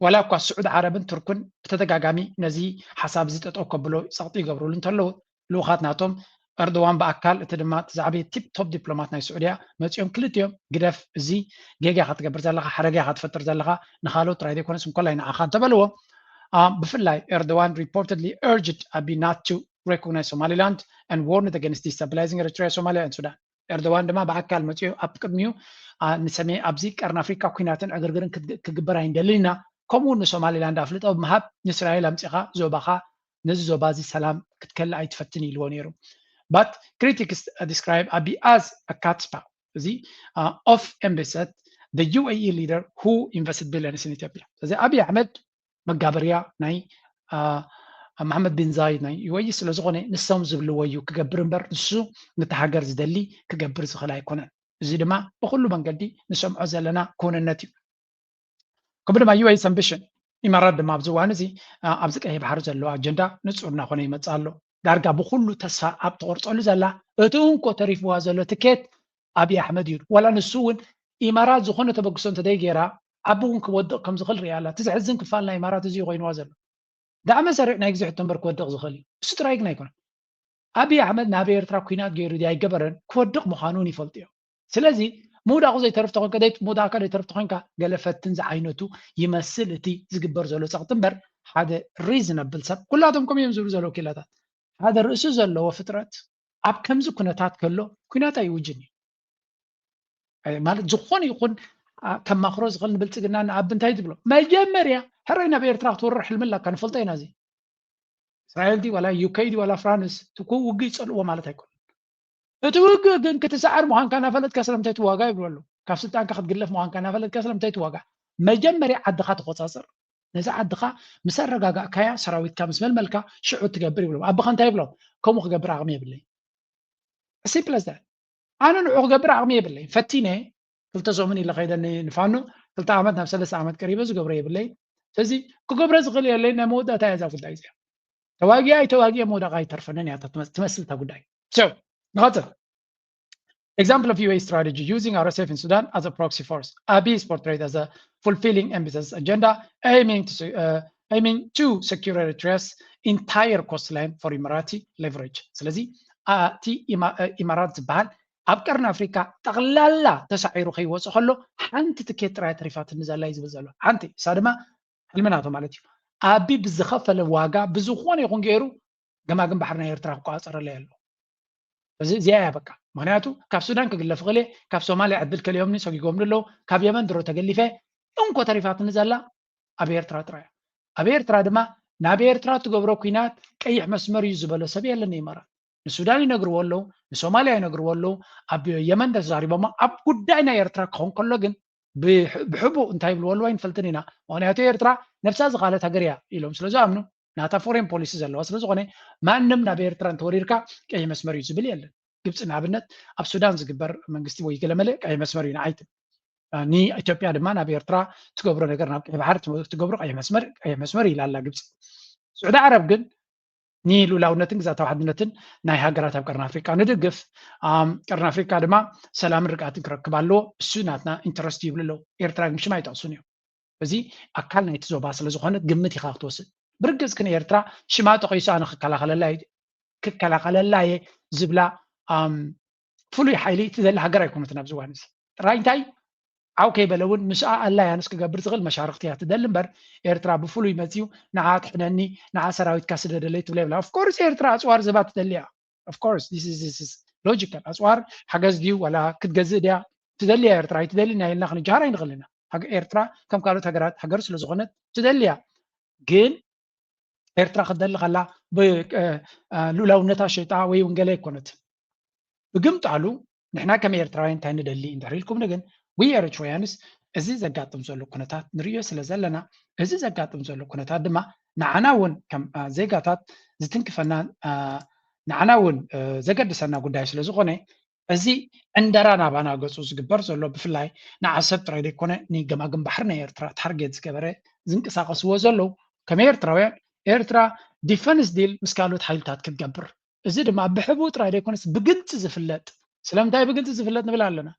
ولا እኳ ስዑድ ዓረብን ቱርክን ብተደጋጋሚ ነዚ ሓሳብ ዝጠጠው ከብሎ ፀቕጢ ይገብሩሉ እንተለዉ ልኡኻት ናቶም ኤርዶዋን በኣካል እቲ ድማ ዛዕበየ ቲፕ ቶፕ ዲፕሎማት ናይ ስዑድያ መፂኦም ክልቲኦም ግደፍ እዚ ጌጋ ኢኻ ትገብር ዘለካ ሓረጋ ኢኻ ትፈጥር ዘለካ ንካልኦት ጥራይ ዘይኮነስ እንኮላይ ንዓኻ እንተበልዎ ብፍላይ ኤርዶዋን reportedly urged Abiy not to recognize Somaliland and warned against destabilizing Eritrea, Somalia and Sudan ኤርዶዋን ድማ በኣካል መፂኡ ኣብ ቅድሚኡ ንሰሜን ኣብዚ ቀርኒ ኣፍሪካ ኩናትን ዕግርግርን ክግበር ኣይንደሊና ከምኡ ንሶማሊላንድ ኣፍልጦ ብምሃብ ንእስራኤል ኣምፂኻ ዞባኻ ነዚ ዞባ እዚ ሰላም ክትከልእ ኣይትፈትን ኢልዎ ነይሩ but critics describe Abiy as a catspaw እዚ off embassy the UAE leader who invested billions in Ethiopia እዚ ኣብይ ኣሕመድ መጋበርያ ናይ መሐመድ ቢን ዛይድ ናይ UAE ስለ ዝኾነ ንሶም ዝብልዎ እዩ ክገብር እምበር ንሱ ነቲ ሃገር ዝደሊ ክገብር ዝኽእል ኣይኮነን እዚ ድማ ብኩሉ መንገዲ ንሰምዖ ዘለና ኮነነት እዩ ከምኡ ድማ UAE's ambition ኢማራት ድማ ኣብዚ እዋን እዚ ኣብዚ ቀይሕ ባሕሪ ዘለዎ ኣጀንዳ ንፁር እናኾነ ይመፅእ ኣሎ ዳርጋ ብኩሉ ተስፋ ኣብ ተቆርፀሉ ዘላ እቲ እንኮ ተሪፍዋ ዘሎ ትኬት ኣብይ ኣሕመድ እዩ ወላ ንሱ እውን ኢማራት ዝኾነ ተበግሶ እንተደይ ጌራ ኣቦ እውን ክወድቕ ከም ዝኽእል ሪኣ ኣላ እቲ ዝሕዝን ክፋል ናይ ኢማራት እዚ ኮይንዋ ዘሎ ዳዕመ ሰሪዕ ናይ ግዜ ሕቶ እምበር ክወድቕ ዝኽእል እዩ እሱ ጥራይ ግን ኣይኮነን ኣብይ ኣሕመድ ናብ ኤርትራ ኩናት ገይሩ ዲ ኣይገበረን ክወድቕ ምዃኑን ይፈልጥ እዮም ስለዚ ምውዳቑ ዘይተረፍተ ኮንከ ምውዳቕካ ዘይተረፍተ ኮንካ ገለፈትን ዝዓይነቱ ይመስል እቲ ዝግበር ዘሎ ፀቕጢ እምበር ሓደ ሪዝነብል ሰብ ኩላቶም ከምኡ እዮም ዝብሉ ዘለዉ ኪላታት ሓደ ርእሱ ዘለዎ ፍጥረት ኣብ ከምዚ ኩነታት ከሎ ኩናት ኣይውጅን እዩ ማለት ዝኾነ ይኹን ከም ማክሮ ዝኽእል ንብልፅግና ንኣብ እንታይ ዝብሎ መጀመርያ ሕራይ ናብ ኤርትራ ክትወርር ሕልምላካ ንፈልጦ ኢና እዚ እስራኤል ዲ ወላ ዩኬ ዲ ወላ ፍራንስ ትኩ ውግእ ይፀልዎ ማለት ኣይኮነ እቲ ውግእ ግን ክትሰዓር ምዃንካ ናፈለጥካ ስለምንታይ ትዋጋ ይብሉ ኣለዉ ካብ ስልጣንካ ክትግለፍ ምዃንካ ናፈለጥካ ስለምንታይ ትዋጋ መጀመርያ ዓድኻ ትቆፃፅር ነዚ ዓድኻ ምስ ኣረጋጋእካያ ሰራዊትካ ምስ መልመልካ ሽዑ ትገብር ይብሎም ኣቦኻ እንታይ ይብሎም ከምኡ ክገብር ኣቕሚ የብለይ ሲምፕል ዛት ኣነ ንዑ ክገብር ኣቕሚ የብለይ ፈቲነ ክልተ ዞምን ኢለ ከይደ ንፋኖ 2 ዓመት ናብ 3 ዓመት ቀሪበ ዝገብሮ የብለይ ስለዚ ክገብረ ዝኽእል የለይ ናይ መወዳእታ እያ እዛ ጉዳይ እዚኣ ተዋጊያ ኣይተዋጊየ መውዳቕ ኣይተርፈነን እያ ትመስል እታ ጉዳይ نقطة example of UA strategy using RSF in Sudan as a proxy force. Abiy is portrayed as a fulfilling ambitious agenda aiming to secure Eritrea's entire coastline for Emirati leverage. ስለዚህ እቲ ኢማራት ዝበሃል ኣብ ቀርኒ ኣፍሪካ ጠቕላላ ተሳዒሩ ከይወፅእ ከሎ ሓንቲ ትኬት ጥራይ ተሪፋት ንዘላ እዩ ዝብል ዘሎ ሓንቲ እሳ ድማ ሕልምናቶ ማለት እዩ ኣቢይ ብዝኸፈለ ዋጋ ብዝኾነ ይኹን ገይሩ ገማግም ባሕሪ ናይ ኤርትራ ክቋፀረለ ኣሎ እዚኣ እያ በቃ ምክንያቱ ካብ ሱዳን ክግለፍ ክእለ ካብ ሶማልያ ዕድል ከልዮምኒ ሰጊጎምኒ ኣለዉ ካብ የመን ድሮ ተገሊፈ እንኮ ተሪፋት ንዘላ ኣብ ኤርትራ ጥራይ ኣብ ኤርትራ ድማ ናብ ኤርትራ ትገብሮ ኩናት ቀይሕ መስመር እዩ ዝበሎ ሰብ የለን ኢማራት ንሱዳን ይነግርዎ ኣለዉ ንሶማልያ ይነግርዎ ኣለዉ ኣብ የመን ተዛሪቦማ ኣብ ጉዳይ ናይ ኤርትራ ክኸውን ከሎ ግን ብሕቡእ እንታይ ይብልዎ ኣለዋ ይንፈልጥን ኢና ምክንያቱ ኤርትራ ነብሳ ዝኻለት ሃገር እያ ኢሎም ስለዝኣምኑ ናታ ፎሬን ፖሊሲ ዘለዋ ስለዝኾነ ማንም ናብ ኤርትራ እንተወሪርካ ቀይ መስመር እዩ ዝብል የለን ግብፂ ንኣብነት ኣብ ሱዳን ዝግበር መንግስቲ ወይ ገለመለ ቀይ መስመር እዩ ንዓይትን ንኢትዮጵያ ድማ ናብ ኤርትራ ትገብሮ ነገር ናብ ቀይ ባሕሪ ትገብሮ ቀይ መስመር ኢላ ኣላ ግብፂ ስዑድ ዓረብ ግን ንሉላውነትን ግዛታዊ ሓድነትን ናይ ሃገራት ኣብ ቀርኒ ኣፍሪካ ንድግፍ ቀርኒ ኣፍሪካ ድማ ሰላምን ርግኣትን ክረክብ ኣለዎ እሱ ናትና ኢንተረስት ይብሉ ኣለዉ ኤርትራ ግን ሽማ ይጠቕሱን እዮም እዚ ኣካል ናይቲ ዞባ ስለዝኾነት ግምት ኢኻ ክትወስድ ብርግፅ ግን ኤርትራ ሽማ ተቐይሱ ኣነ ክከላኸለላ እየ ዝብላ ፍሉይ ሓይሊ ትደሊ ሃገር ኣይኮነትን ኣብ ዝዋን እዚ ጥራይ እንታይ ዓው ከይበለ እውን ምስኣ ኣላያንስ ክገብር ዝኽእል መሻርክቲ እያ ትደሊ እምበር ኤርትራ ብፍሉይ መፅኡ ንዓ ትሕነኒ ንዓ ሰራዊትካ ስደደለይ ትብላ ይብላ ኦፍኮርስ ኤርትራ ኣፅዋር ዝባ ትደሊ እያ ኦፍኮርስ ሎጂካል ኣፅዋር ሓገዝ ድዩ ዋላ ክትገዝእ ድያ ትደሊ እያ ኤርትራ ኣይትደሊ ና ኢልና ክንጀሃር ኣይንኽእል ኢና ኤርትራ ከም ካልኦት ሃገራት ሃገር ስለዝኾነት ትደሊ እያ ግን ኤርትራ ክትደሊ ከላ ብሉላውነታ ሸይጣ ወይ ወንገለ ኣይኮነት ብግምጣሉ ንሕና ከም ኤርትራውያን እንታይ ንደሊ እንድሕር ኢልኩም ግን ዊ ኤርትራውያንስ እዚ ዘጋጥም ዘሎ ኩነታት ንሪኦ ስለ ዘለና እዚ ዘጋጥም ዘሎ ኩነታት ድማ ንዓና እውን ከም ዜጋታት ዝትንክፈና ንዓና እውን ዘገድሰና ጉዳይ ስለ ዝኾነ እዚ ዕንደራ ናባና ገፁ ዝግበር ዘሎ ብፍላይ ንዓሰብ ጥራይ ዘይኮነ ንገማግም ባሕሪ ናይ ኤርትራ ታርጌት ዝገበረ ዝንቀሳቐስዎ ዘለዉ ከም ኤርትራውያን ኤርትራ ዲፈንስ ዲል ምስ ካልኦት ሓይልታት ክትገብር እዚ ድማ ብሕቡእ ጥራይ ዘይኮነስ ብግልፂ ዝፍለጥ ስለምንታይ ብግልፂ ዝፍለጥ ንብል ኣለና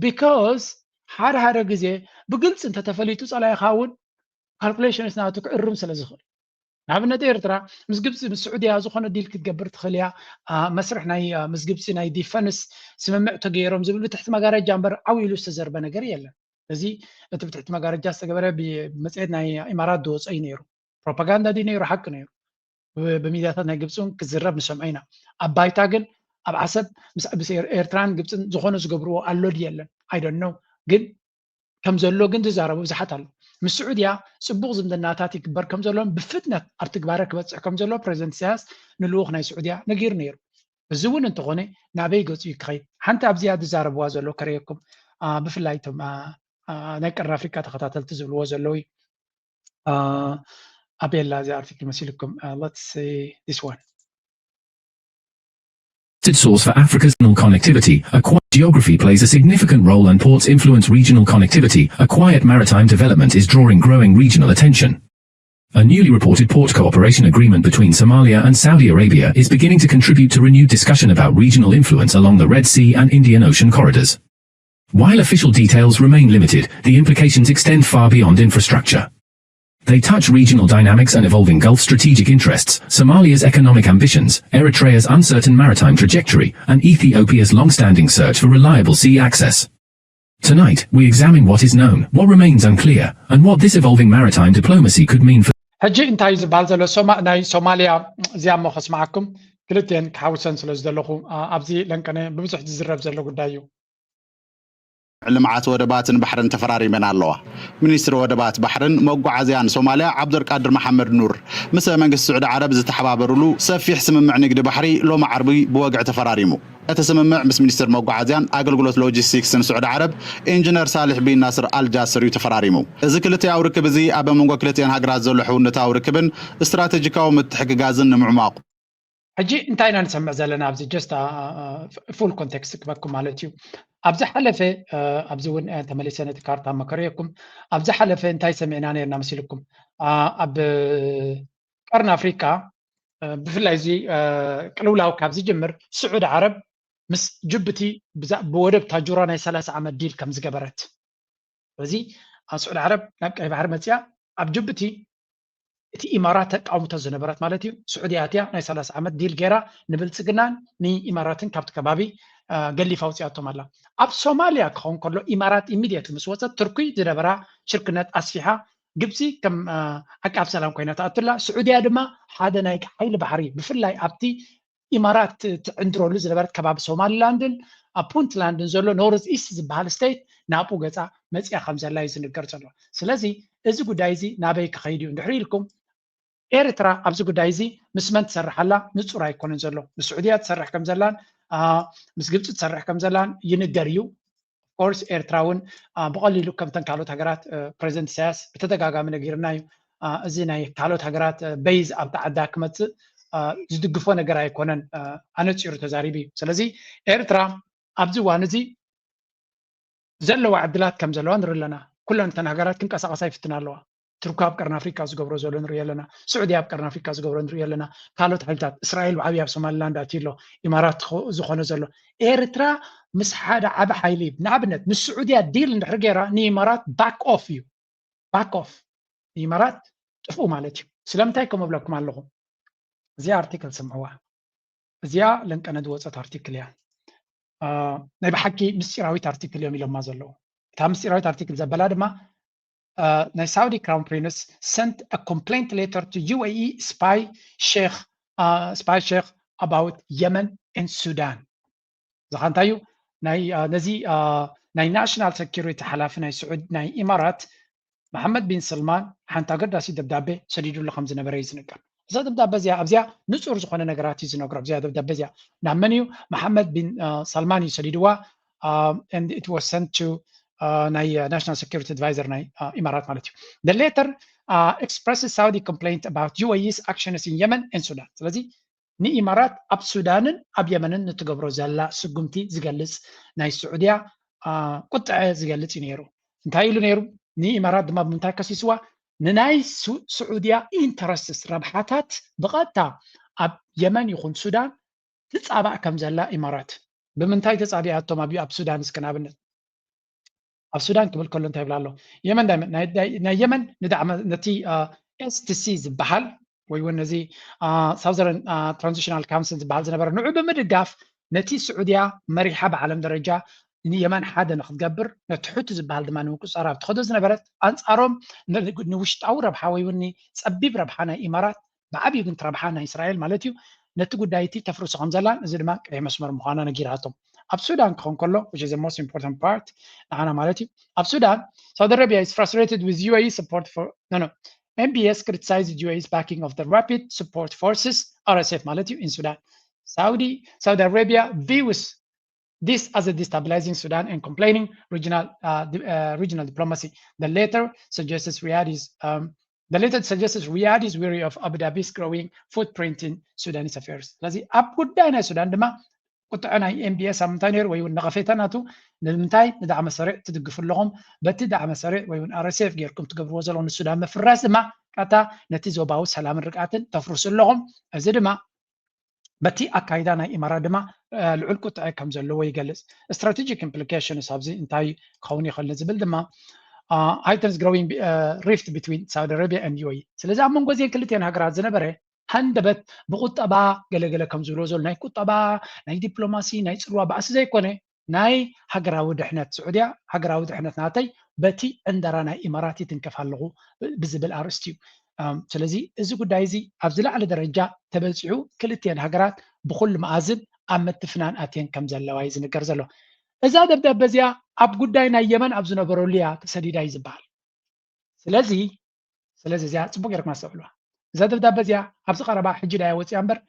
ቢካዝ ሓደ ግዜ ብግልፂ እንተተፈሊጡ ፀላይካ እውን ካልኩሌሽንስ ናቱ ክዕርም ስለ ዝኽእል ንኣብነት ኤርትራ ምስ ግብፂ ምስ ስዑድያ ዝኾነ ዲል ክትገብር ትኽእል እያ መስርሕ ናይ ምስ ግብፂ ናይ ዲፈንስ ስምምዕ ተገይሮም ዝብል ብትሕቲ መጋረጃ እምበር ዓብዪ ኢሉ ዝተዘርበ ነገር የለን እዚ እቲ ብትሕቲ መጋረጃ ዝተገበረ ብመፅሄት ናይ ኢማራት ዝወፀ እዩ ነይሩ ፕሮፓጋንዳ ዲ ነይሩ ሓቂ ነይሩ ብሚድያታት ናይ ግብፂ እውን ክዝረብ ንሰምዖ ኢና ኣብ ባይታ ግን ኣብ ዓሰብ ምስ ኤርትራን ግብፅን ዝኾነ ዝገብርዎ ኣሎ ድ የለን ኣይዶን ኖ ግን ከም ዘሎ ግን ዝዛረቡ ብዙሓት ኣሎ ምስ ስዑድያ ፅቡቕ ዝምድናታት ይግበር ከም ዘሎን ብፍጥነት ኣብ ትግባረ ክበፅሕ ከም ዘሎ ፕሬዚደንት ኢሳያስ ንልኡኽ ናይ ስዑድያ ነጊሩ ነይሩ እዚ እውን እንተኾነ ናበይ ገፁ ይክኸይድ ሓንቲ ኣብዚያ ዝዛረብዋ ዘሎ ከረየኩም ብፍላይ እቶም ናይ ቀርኒ ኣፍሪካ ተኸታተልቲ ዝብልዎ ዘለዉ ኣቤላ እዚ ኣርቲክል መሲልኩም let's say this one source for Africa's connectivity. Geography plays a significant role and ports influence regional connectivity. A quiet maritime development is drawing growing regional attention. A newly reported port cooperation agreement between Somalia and Saudi Arabia is beginning to contribute to renewed discussion about regional influence along the Red Sea and Indian Ocean corridors. While official details remain limited, the implications extend far beyond infrastructure. They touch regional dynamics and evolving Gulf strategic interests, Somalia's economic ambitions, Eritrea's uncertain maritime trajectory, and Ethiopia's long-standing search for reliable sea access. Tonight, we examine what is known, what remains unclear, and what this evolving maritime diplomacy could mean for ሕጂ እንታይ ዝበሃል ዘሎ ናይ ሶማልያ እዚኣ ሞ ከስማዓኩም ክልተን ክሓውሰን ስለ ዘለኹ ኣብዚ ለንቀነ ብብዙሕ ዝዝረብ ዘሎ ጉዳይ እዩ ልምዓት ወደባትን ባሕርን ተፈራሪመን ኣለዋ ሚኒስትር ወደባት ባሕርን መጓዓዝያን ሶማልያ ዓብዱልቃድር መሐመድ ኑር ምስ መንግስቲ ስዑድ ዓረብ ዝተሓባበሩሉ ሰፊሕ ስምምዕ ንግዲ ባሕሪ ሎማ ዓርቢ ብወግዕ ተፈራሪሙ እቲ ስምምዕ ምስ ሚኒስትር መጓዓዝያን ኣገልግሎት ሎጂስቲክስን ስዑድ ዓረብ ኢንጂነር ሳሊሕ ቢን ናስር አልጃስር እዩ ተፈራሪሙ እዚ ክልተያዊ ርክብ እዚ ኣብ መንጎ ክልተን ሃገራት ዘሎ ሕውነታዊ ርክብን ስትራቴጂካዊ ምትሕግጋዝን ንምዕማቁ ሕጂ እንታይ ኢና ንሰምዕ ዘለና ኣብዚ ጀስት ፉል ኮንቴክስት ክበኩም ማለት እዩ ኣብዚ ሓለፈ ኣብዚ እውን ተመሊሰ ነቲ ካርታ መከረየኩም ኣብዚ ሓለፈ እንታይ ሰሚዕና ነርና መሲልኩም ኣብ ቀርን ኣፍሪካ ብፍላይ እዚ ቅልውላው ካብ ዝጅምር ስዑድ ዓረብ ምስ ጅቡቲ ብወደብ ታጁራ ናይ 30 ዓመት ዲል ከም ዝገበረት ስለዚ ስዑድ ዓረብ ናብ ቀይ ባሕሪ መፅያ ኣብ ጅቡቲ እቲ ኢማራት ተቃውሞቶ ዝነበረት ማለት እዩ ስዑድያትያ ናይ 30 ዓመት ዲል ገይራ ንብልፅግናን ንኢማራትን ካብቲ ከባቢ ገሊፋ ውፅያቶም ኣላ ኣብ ሶማልያ ክኸውን ከሎ ኢማራት ኢሚድየት ምስ ወፀት ትርኪ ዝነበራ ሽርክነት ኣስፊሓ ግብፂ ከም ዓቃብ ሰላም ኮይና ተኣትላ ስዑድያ ድማ ሓደ ናይ ሓይሊ ባሕሪ ብፍላይ ኣብቲ ኢማራት ትዕንድረሉ ዝነበረት ከባቢ ሶማሊላንድን ኣብ ፑንትላንድን ዘሎ ኖርዝ ኢስት ዝበሃል ስቴት ናብኡ ገፃ መፅያ ከም ዘላ እዩ ዝንገር ዘሎ ስለዚ እዚ ጉዳይ እዚ ናበይ ክኸይድ እዩ እንድሕሪ ኢልኩም ኤርትራ ኣብዚ ጉዳይ እዚ ምስ መን ትሰርሕ ኣላ ንፁር ኣይኮነን ዘሎ ምስ ስዑድያ ትሰርሕ ከም ዘላን ምስ ግብፂ ትሰርሕ ከም ዘላን ይንገር እዩ ኮርስ ኤርትራ እውን ብቐሊሉ ከምተን ካልኦት ሃገራት ፕሬዚደንት ኢሳያስ ብተደጋጋሚ ነጊርና እዩ እዚ ናይ ካልኦት ሃገራት ቤይዝ ኣብ ተዓዳ ክመፅእ ዝድግፎ ነገር ኣይኮነን ኣነፂሩ ተዛሪቡ እዩ ስለዚ ኤርትራ ኣብዚ እዋን እዚ ዘለዋ ዕድላት ከም ዘለዋ ንርኢ ኣለና ኩለን እተን ሃገራት ክንቀሳቐሳ ይፍትና ኣለዋ ትርኪ ኣብ ቀርኒ ኣፍሪካ ዝገብሮ ዘሎ ንርኢ ኣለና ስዑድያ ኣብ ቀርኒ ኣፍሪካ ዝገብሮ ንርኢ ኣለና ካልኦት ሓይልታት እስራኤል ብዓብይ ኣብ ሶማሊላንድ ኣትሎ ኢማራት ዝኾነ ዘሎ ኤርትራ ምስ ሓደ ዓብ ሓይሊ ንኣብነት ምስ ስዑድያ ዲል እንድሕር ገይራ ንኢማራት ባክ ኦፍ እዩ ባክ ኦፍ ኢማራት ጥፍኡ ማለት እዩ ስለምንታይ ከም እብለኩም ኣለኹ እዚኣ ኣርቲክል ስምዕዋ እዚኣ ለንቀነ ዝወፀት ኣርቲክል እያ ናይ ብሓቂ ምስጢራዊት ኣርቲክል እዮም ኢሎማ ዘለዉ እታ ምስጢራዊት ኣርቲክል ዘበላ ድማ ናይ ሳውዲ ክራውን ፕሪንስ sent a complaint letter to UAE spy sheikh about Yemen and Sudan ዝኻንታዩ ነዚ ናይ ናሽናል ሴኪሪቲ ሓላፊ ናይ ስዑድ ናይ ኢማራት መሐመድ ቢን ሰልማን ሓንቲ ኣገዳሲ ደብዳቤ ሰዲዱሉ ከም ዝነበረ እዩ ዝንገር እዛ ደብዳቤ እዚኣ ኣብዚኣ ንፁር ዝኾነ ነገራት እዩ ዝነግሮ ኣብዚኣ ደብዳቤ እዚኣ ናብ መን እዩ መሐመድ ቢን ሰልማን እዩ ሰዲድዋ and it was sent to ናይ national security advisor ናይ ኢማራት ማለት እዩ the letter expresses Saudi complaint about UAE's actions in Yemen and Sudan ስለዚ ንኢማራት ኣብ ሱዳንን ኣብ የመንን ንትገብሮ ዘላ ስጉምቲ ዝገልጽ ናይ ስዑድያ ቁጥዐ ዝገልጽ እዩ ነይሩ እንታይ ኢሉ ነይሩ ንኢማራት ድማ ብምንታይ ከሲስዋ ንናይ ስዑድያ ኢንተረስትስ ረብሓታት ብቐጥታ ኣብ የመን ይኹን ሱዳን ትፃባእ ከም ዘላ ኢማራት ብምንታይ ተፃቢኣቶም ኣብ ሱዳን እስከናብነት ኣብ ሱዳን ክብል ከሎ እንታይ ይብላ ኣሎ የመን ናይ የመን ንዳዕመ ነቲ STC ዝበሃል ወይ እውን ነዚ ሳውዘርን ትራንዚሽናል ካውንስል ዝበሃል ዝነበረ ንዑ ብምድጋፍ ነቲ ስዑድያ መሪሓ ብዓለም ደረጃ ንየመን ሓደ ንክትገብር ነቲ ሕቱ ዝበሃል ድማ ንምቁፅፃር ኣብ ትኸዶ ዝነበረት ኣንፃሮም ንውሽጣዊ ረብሓ ወይ እውን ፀቢብ ረብሓ ናይ ኢማራት ብዓብዪ ግን ረብሓ ናይ እስራኤል ማለት እዩ ነቲ ጉዳይ እቲ ተፍርሶ ከም ዘላን እዚ ድማ ቀይ መስመር ምዃና ነጊራቶም ኣብ ሱዳን ክኾን ከሎ which is the most important part ንዓና ማለት እዩ ኣብ ሱዳን Saudi Arabia is frustrated with UAE support for MBS criticized UAE's backing of the Rapid Support Forces RSF ማለት እዩ in Sudan Saudi Arabia views this as a destabilizing Sudan and complaining regional diplomacy the letter suggests Riyadh is weary of Abu Dhabi's growing footprint in Sudanese affairs ስለዚ ኣብ ጉዳይ ናይ ሱዳን ድማ ቁጥዕ ናይ MBS ኣብ ምንታይ ነይሩ ወይ እውን ነቐፌታናቱ ንምንታይ ንዳዕመ ሰሪዕ ትድግፉ ኣለኹም በቲ ዳዕመ ሰሪዕ ወይ እውን RSF ጌርኩም ትገብርዎ ዘለኹም ንሱዳን ምፍራስ ድማ كاتا نتيجة باو سلام الرقاتن تفرس لهم زدما بتي أكايدا ناي إمارات دما العلكو تاعي كم زلوا يجلس strategic implications هابزي انتاي خوني خلنا زبل دما items growing rift between Saudi Arabia and UAE سلازا من غوزي كلتين هاغرات زنبره هندبت بقطبا ገለገለ كم زلو زول ناي قطبا ناي دبلوماسي ناي صروا بأس زي كونه ناي هاغراو دحنت سعوديا هاغراو دحنت ناتي بتي اندرا ناي إماراتي تنكفالغو بزبل أرستيو سلازي እዚ ጉዳይ እዚ ኣብ ዝለዓለ ደረጃ ተበፅዑ ክልተን ሃገራት ብኩሉ መኣዝን ኣብ ምትፍናን ኣትየን ከም ዘለዋ እዩ ዝንገር ዘሎ እዛ ደብዳቤ እዚኣ ኣብ ጉዳይ ናይ የመን ኣብ ዝነበረሉ እያ ተሰዲዳ እዩ ዝበሃል ስለዚ እዚኣ ፅቡቅ ጌርኩም ኣስተውዕልዋ እዛ ደብዳቤ እዚኣ ኣብ ዝቐረባ ሕጂ ዳያ ወፂያ እምበር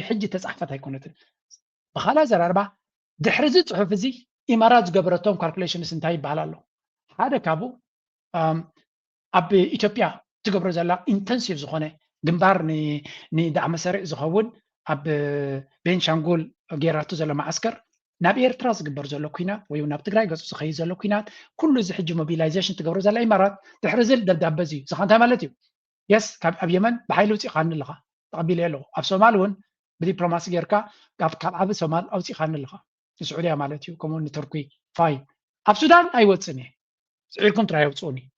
ሕጂ ተፃሕፈት ኣይኮነትን ብካልእ ዘራርባ ድሕሪ እዚ ፅሑፍ እዚ ኢማራት ዝገበረቶም ካልኩሌሽንስ እንታይ ይበሃል ኣሎ ሓደ ካብኡ ኣብ ኢትዮጵያ تقبر زلا intensive زخنة جنبار ندعم سريع زخون أب بين شانقول جيراتو زلا معسكر نبير تراس جنبار زلا كينات ويو تقرأي قصص خيز زلا كينات كل زحج mobilization تقبر زلا إمارات تحرزل دبزي زخان تمالتيو يس كاب أب يمن بحيلو تيخان اللغة تقبل له أب سومالون بديبلوماسي جيركا كاب أب سومال أو تيخان اللغة السعودية مالتيو كمون تركي فاين أب السودان أي واتسني سعيركم تراي واتسوني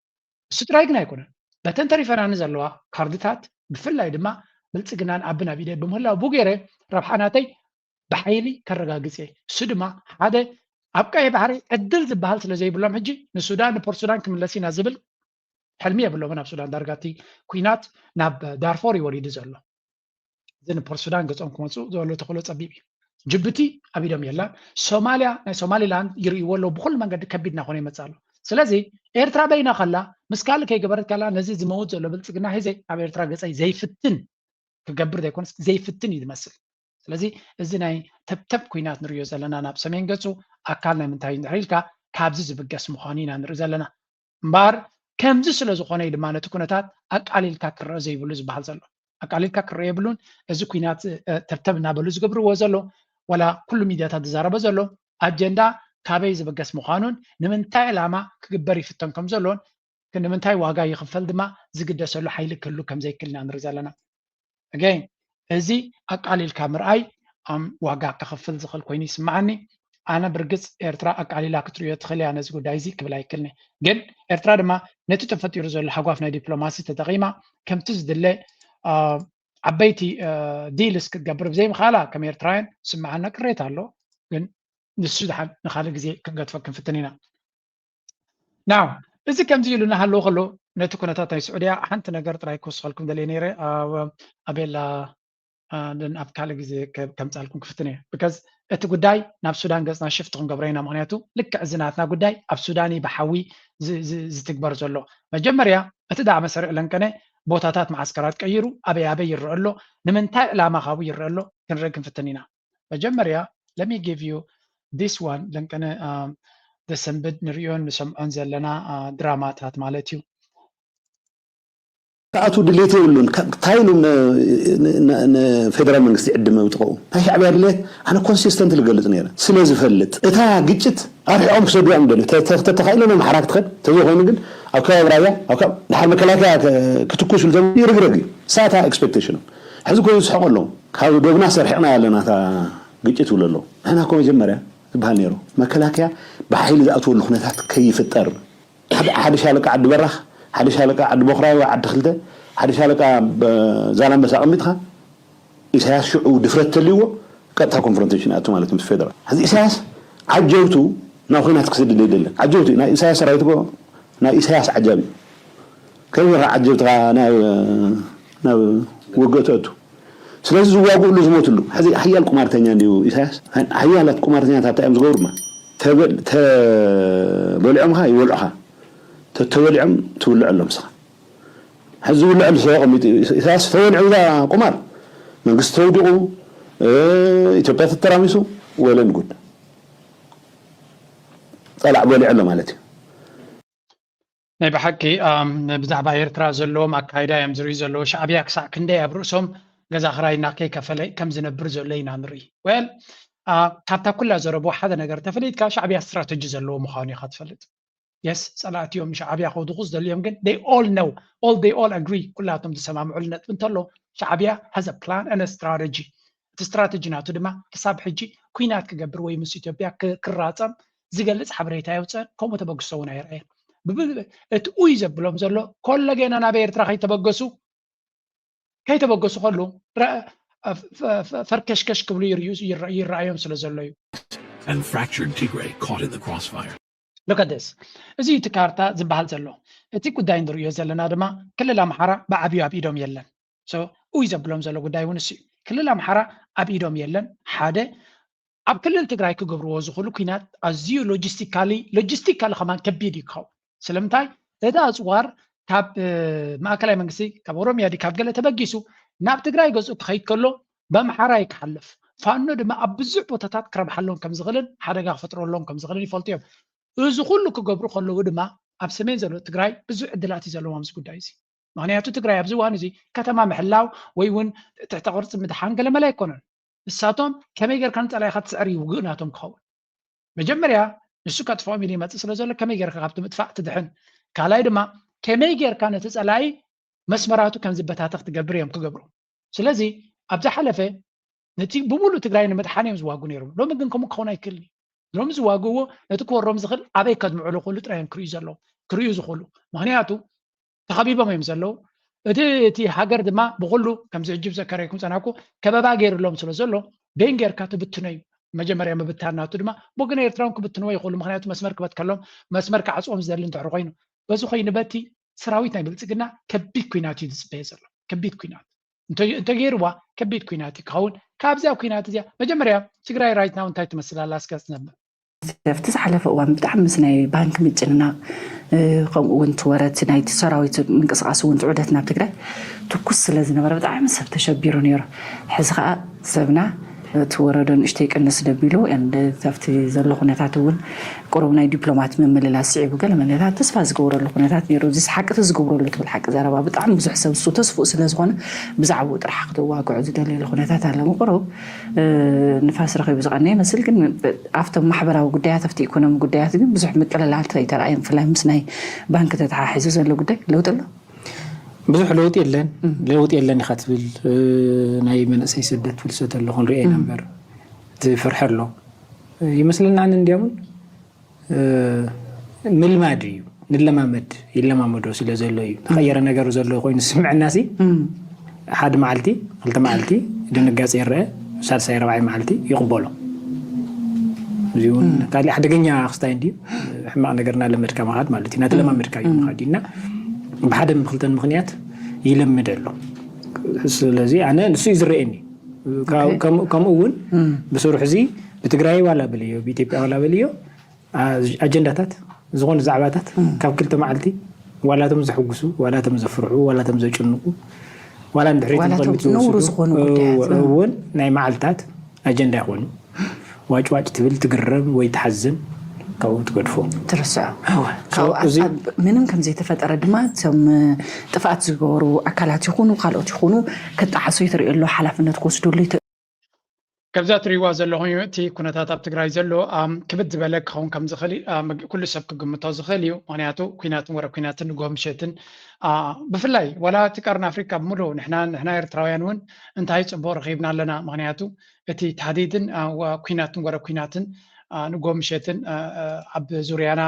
السودان يكون بتنتري فرانة زلوا كاردتات بفلاي دما بلتقنان أبنا بيده بمهلا بوجره ربحاناتي بحيلي كرجاجسي سودما هذا أبقى يبحري الدل زبال سلزي بلام حجي السودان بورسودان كم لسي نازبل حلمية بلو من السودان درجاتي كوينات ناب دارفوري وريد زلوا زين بورسودان قصهم كمسو زلوا تقولوا صبيبي جبتي أبيدم يلا سومالي لاند يري ولو بكل ما قد كبدنا خوني متسالو سلازي ኤርትራ በይና خلا مسكال كي جبرت كلا نزي زموت ولا بلتقنا هي زي اب ኤርትራ ገጻይ ዘይፍትን ክገብር ዘይኮንስ ዘይፍትን ይመስል ስለዚ እዚ ናይ ተብተብ ኩይናት ንሪዮ ዘለና ናብ ሰሜን ገጹ ኣካል ናይ ምንታይ ንሪልካ ካብዚ ዝብገስ ምዃኑ ኢና ንርኢ ዘለና እምበር ከምዚ ስለ ዝኾነ ድማ ነቲ ኩነታት ኣቃሊልካ ክርአ ዘይብሉ ዝበሃል ዘሎ ኣቃሊልካ ክርአ የብሉን እዚ ኩይናት ተብተብ እናበሉ ዝገብርዎ ዘሎ ወላ ኩሉ ሚድያታት ዝዛረበ ዘሎ ኣጀንዳ ካበይ ዝብገስ ምዃኑን ንምንታይ ዕላማ ክግበር ይፍተን ከም ዘሎን ንምንታይ ዋጋ ይኽፈል ድማ ዝግደሰሉ ሓይሊ ክህሉ ከም ዘይክልና ንርኢ ዘለና again እዚ ኣቃሊልካ ምርኣይ ዋጋ ክኽፈል ዝኽእል ኮይኑ ይስማዓኒ ኣነ ብርግፅ ኤርትራ ኣቃሊላ ክትሪኦ ትኽእል እያ ነዚ ጉዳይ እዚ ክብል ኣይክልኒ ግን ኤርትራ ድማ ነቲ ተፈጢሩ ዘሎ ሓጓፍ ናይ ዲፕሎማሲ ተጠቒማ ከምቲ ዝድለ ዓበይቲ ዲልስ ክትገብር ብዘይምኽኣላ ከም ኤርትራውያን ስምዓና ቅሬታ ኣሎ ግን ንሱ ድሓን ንኻልእ ግዜ ክንገድፎ ክንፍትን ኢና ናው እዚ ከምዚ ኢሉ እናሃለዎ ከሎ ነቲ ኩነታት ናይ ስዑድያ ሓንቲ ነገር ጥራይ ክወስኸልኩም ደልየ ነይረ ኣቤላ ኣብ ካልእ ግዜ ከምፃልኩም ክፍትን እየ ቢካዝ እቲ ጉዳይ ናብ ሱዳን ገፅና ሽፍቲ ክንገብሮ ኢና ምክንያቱ ልክዕ እዚ ናትና ጉዳይ ኣብ ሱዳን ብሓዊ ዝትግበር ዘሎ መጀመርያ እቲ ዳዕመ ሰሪዕ ለንቀነ ቦታታት ማዓስከራት ቀይሩ ኣበይ ይርአ ኣሎ ንምንታይ ዕላማ ካብኡ ይርአ ኣሎ ክንርኢ ክንፍትን ኢና መጀመርያ let me give you this one ለንቀነ ደሰንብድ ንሪኦን ንሰምዖን ዘለና ድራማታት ማለት እዩ كأتو دليتي يقولون تايلو فدرال منغستي عدم يوتقو هاي شعبي دليت انا كونسيستنت اللي قلت نيره سلازي فلت اتا قجت ارحيهم سودو عمدل تتخيلوا ما حراك تخد تزي خوين قل او كاي برايا او كا نحال مكلاكا كتكوش الزم يرغرغي ساتا اكسبكتيشن حزو كويس حقول لهم كاو دوغنا سرحنا يالنا تا قجت ولا له انا كو مجمريا بحال نيرو مكلاكا بحيل ذاتو الخناتات كيف الطر حد شالك عد برخ حد شالك عد بخراي وعد خلده حد شالك زالم بس قمتها اساس شعو دفرت ليو كتا كونفرونتيشن اتو مالتهم فيدرال هذه اساس عجوتو ناخذنا تقصد اللي يدل عجوتو نا اساس رايتو نا اساس عجبي كيف عجبت نا وقتو ስለዚህ ዝዋጉ ሁሉ ዝሞትሉ እዚ ሓያል ቁማርተኛ እንዲሁ ኢሳያስ ሓያላት ቁማርተኛታት እዮም ዝገብሩማ ተበሊዖምካ ይበልዑኻ ተበሊዖም ትውልዕ ኣሎም ስኻ ሕዚ ዝውልዐሉ ሰብ ቀሚጡ ኢሳያስ ተበሊዑ ዛ ቁማር መንግስቲ ተውዲቑ ኢትዮጵያ ተተራሚሱ ወለን ጉድ ፀላዕ በሊዑ ኣሎ ማለት እዩ ናይ ብሓቂ ብዛዕባ ኤርትራ ዘለዎም ኣካይዳ እዮም ዝርዩ ዘለዎ ሻዕብያ ክሳዕ ክንደይ ኣብ ርእሶም ገዛ ክራይና ከይከፈለ ከም ዝነብር ዘሎ ኢና ንርኢ ወል ካብታ ኩላ ዘረቦ ሓደ ነገር ተፈሊጥካ ሻዕብያ ስትራቴጂ ዘለዎ ምዃኑ ኢኻ ትፈልጥ yes صلاتيهم شعبيا خودو خص دليهم جن they all know they all agree كلاتهم تسمعوا لنا انتلو شعبيا has a plan and a strategy استراتيجي ناتو دما كساب حجي كوينات كجبر وي مس إثيوبيا كراتصم زيجلس حبريتها يوصل كم تبغسون هاي اتقوي زبلهم زلوا كل جينا نبير ترى كي تبغسوا خلوا فركشكش كبلو يرأيهم سلزلوا And fractured Tigray caught in the crossfire. Look at this. إذا تكارتا زبالة زلوا. إتي كداين درو يزلنا دما كل الأمحرة بعبيو أبيدهم يلن. So ويزا بلوم زلوا كداي ونسي. كل الأمحرة أبيدهم يلن. حدا أب كل التجراي كجبروا وزخلوا كينات أزيو لوجستيكالي خمان كبيدي كاو. سلمتاي هذا أزوار كاب ما كلام منقسي كابوروم يدي كاب قال تبجيسو ناب تجراي جزء خيط كله بمحرة يكحلف. فانه دما ابزع بوتاتات كرب حلون كم زغلن حداغا فطرو لهم كم زغلن يفلطيهم اذ كله كغبرو خلو دما اب سمين زلو تግራይ ብዙ ዕድላት ይዘለዎ ምስ ጉዳይ እዚ ምክንያቱ ትግራይ ኣብዚ ዋን እዚ ከተማ ምሕላው ወይ ውን ትሕተ ቅርጽ ምድሓን ገለ መላ ይኮነን ንሳቶም ከመይ ጌርካ ንጸላይ ክትስዕሪ ውግእናቶም ክኸውን መጀመርያ ንሱ ከጥፎም ኢሊ መጽ ስለ ዘሎ ከመይ ጌርካ ካብቲ ምጥፋእ ትድሕን ካልኣይ ድማ ከመይ ጌርካ ነቲ ጸላይ መስመራቱ ከም ዝበታተኽ ትገብር እዮም ክገብሩ ስለዚ ኣብዛ ሓለፈ ነቲ ብሙሉ ትግራይ ንምድሓን እዮም ዝዋጉ ነይሮም ሎሚ ግን ከምኡ ክኸውን ኣይክእልኒ ሎሚ ዝዋግዎ ነቲ ክወሮም ዝኽእል ኣበይ ከድምዕሉ ኩሉ ጥራዮም ክርዩ ዝኽእሉ ምክንያቱ ተኸቢቦም እዮም ዘለዉ እቲ ሃገር ድማ ብኩሉ ከምዚ ዕጅብ ዘከረይኩም ፀናኩ ከበባ ገይሩሎም ስለ ዘሎ ደን ጌርካ ትብትኖ እዩ መጀመርያ ምብታናቱ ድማ ብወገን ኤርትራውን ክብትንዎ ይኽእሉ ምክንያቱ መስመር ክበት ከሎም መስመር ክዓፅኦም ዝደሊ እንድሕር ኮይኑ በዚ ኮይኑ በቲ ሰራዊት ናይ ብልፅግና ከቢድ ኩናት እዩ ዝፅበየ ዘሎ ከቢድ ኩናት انت غيروا كبيت كويناتي كون كابزا كويناتي دي مجمريا تግራይ رايت ناو انت تمثلها اسكاس نبر تفتح على فوقام بتاع مسناي بانك مجنا وانت ورات نايت سراويت منقصقاس وانت عودتنا بتግራይ تكس لازم نبر بتاع مسب تشبيرو نيرو حزقا سبنا توردن اشتي قنس دبيلو اند تفتي زلو خناتاتون قروبناي دبلومات ممللا سيبو قال مللا تسفا زغورلو خناتات نيرو زي حق تزغورلو تبل حق زربا بتاع بزح سب سو تسفو سلازغون بزعو طرح واقع زدليل خناتات على مقرب نفاس رخي بزغني مسل كن افتم محبراو غدايات تفتي ايكونوم غدايات كن بزح مقللات ترايم فلاهم سناي بانك تتحاحزو زلو غداي لو تلو بزح لوط يلن خاتبل ناي من اسي سدت فلسته لهون رئي نمبر تفرحر له يمثلنا عن انديامون من المادري نلمامد يلمامدو سلا زلو تغير نغير زلو خوين سمع الناسي حد معلتي قلت معلتي دنقاص يرى سالساي ربعي معلتي يقبلوا زيون قال لي حدغنيا خستاي اندي حما نغيرنا لمدكا مخاد مالتي نات لمامدكا يمخادينا بحد من خلطن مخنيات يلمدلو ስለዚህ አነ እሱ ይዝረእኒ ከምኡውን በሰሩሕ እዚ በትግራይ ዋላ በልዮ በኢትዮጵያ ዋላ በልዮ አጀንዳታት ዝሆኑ ዛዕባታት ካብ ክልተ መዓልቲ ዋላቶም ዝሕጉሱ ዋላቶም ዘፍርሑ ዋላቶም ዘጭንቁ ዋላ እንድሕሪት እውን ናይ መዓልታት አጀንዳ ይኾኑ ዋጭዋጭ ትብል ትግረም ወይ ተሐዝን كاو تقدفو ترسع منهم كم زي تفترة دما تم طفات زغورو اكلات يخونو خالوت يخونو كتعسو يتري له حلفنت كوسدو لي كبزات ريواز اللي هو تي كنتات اب تግራይ ዘሎ كبد زبلك خون كم زخلي كل سب كغمتاو زخليو معناتو كيناتن ورا كيناتن غومشتن بفلاي ولا تقرن افريكا بملو نحنا ኤርትራውያን ውን እንታይ ጽቦ ረኺብና ኣለና معناتو እቲ ተሐዲድን وكيناتن ورا كيناتن نقوم شيتن عب زوريانا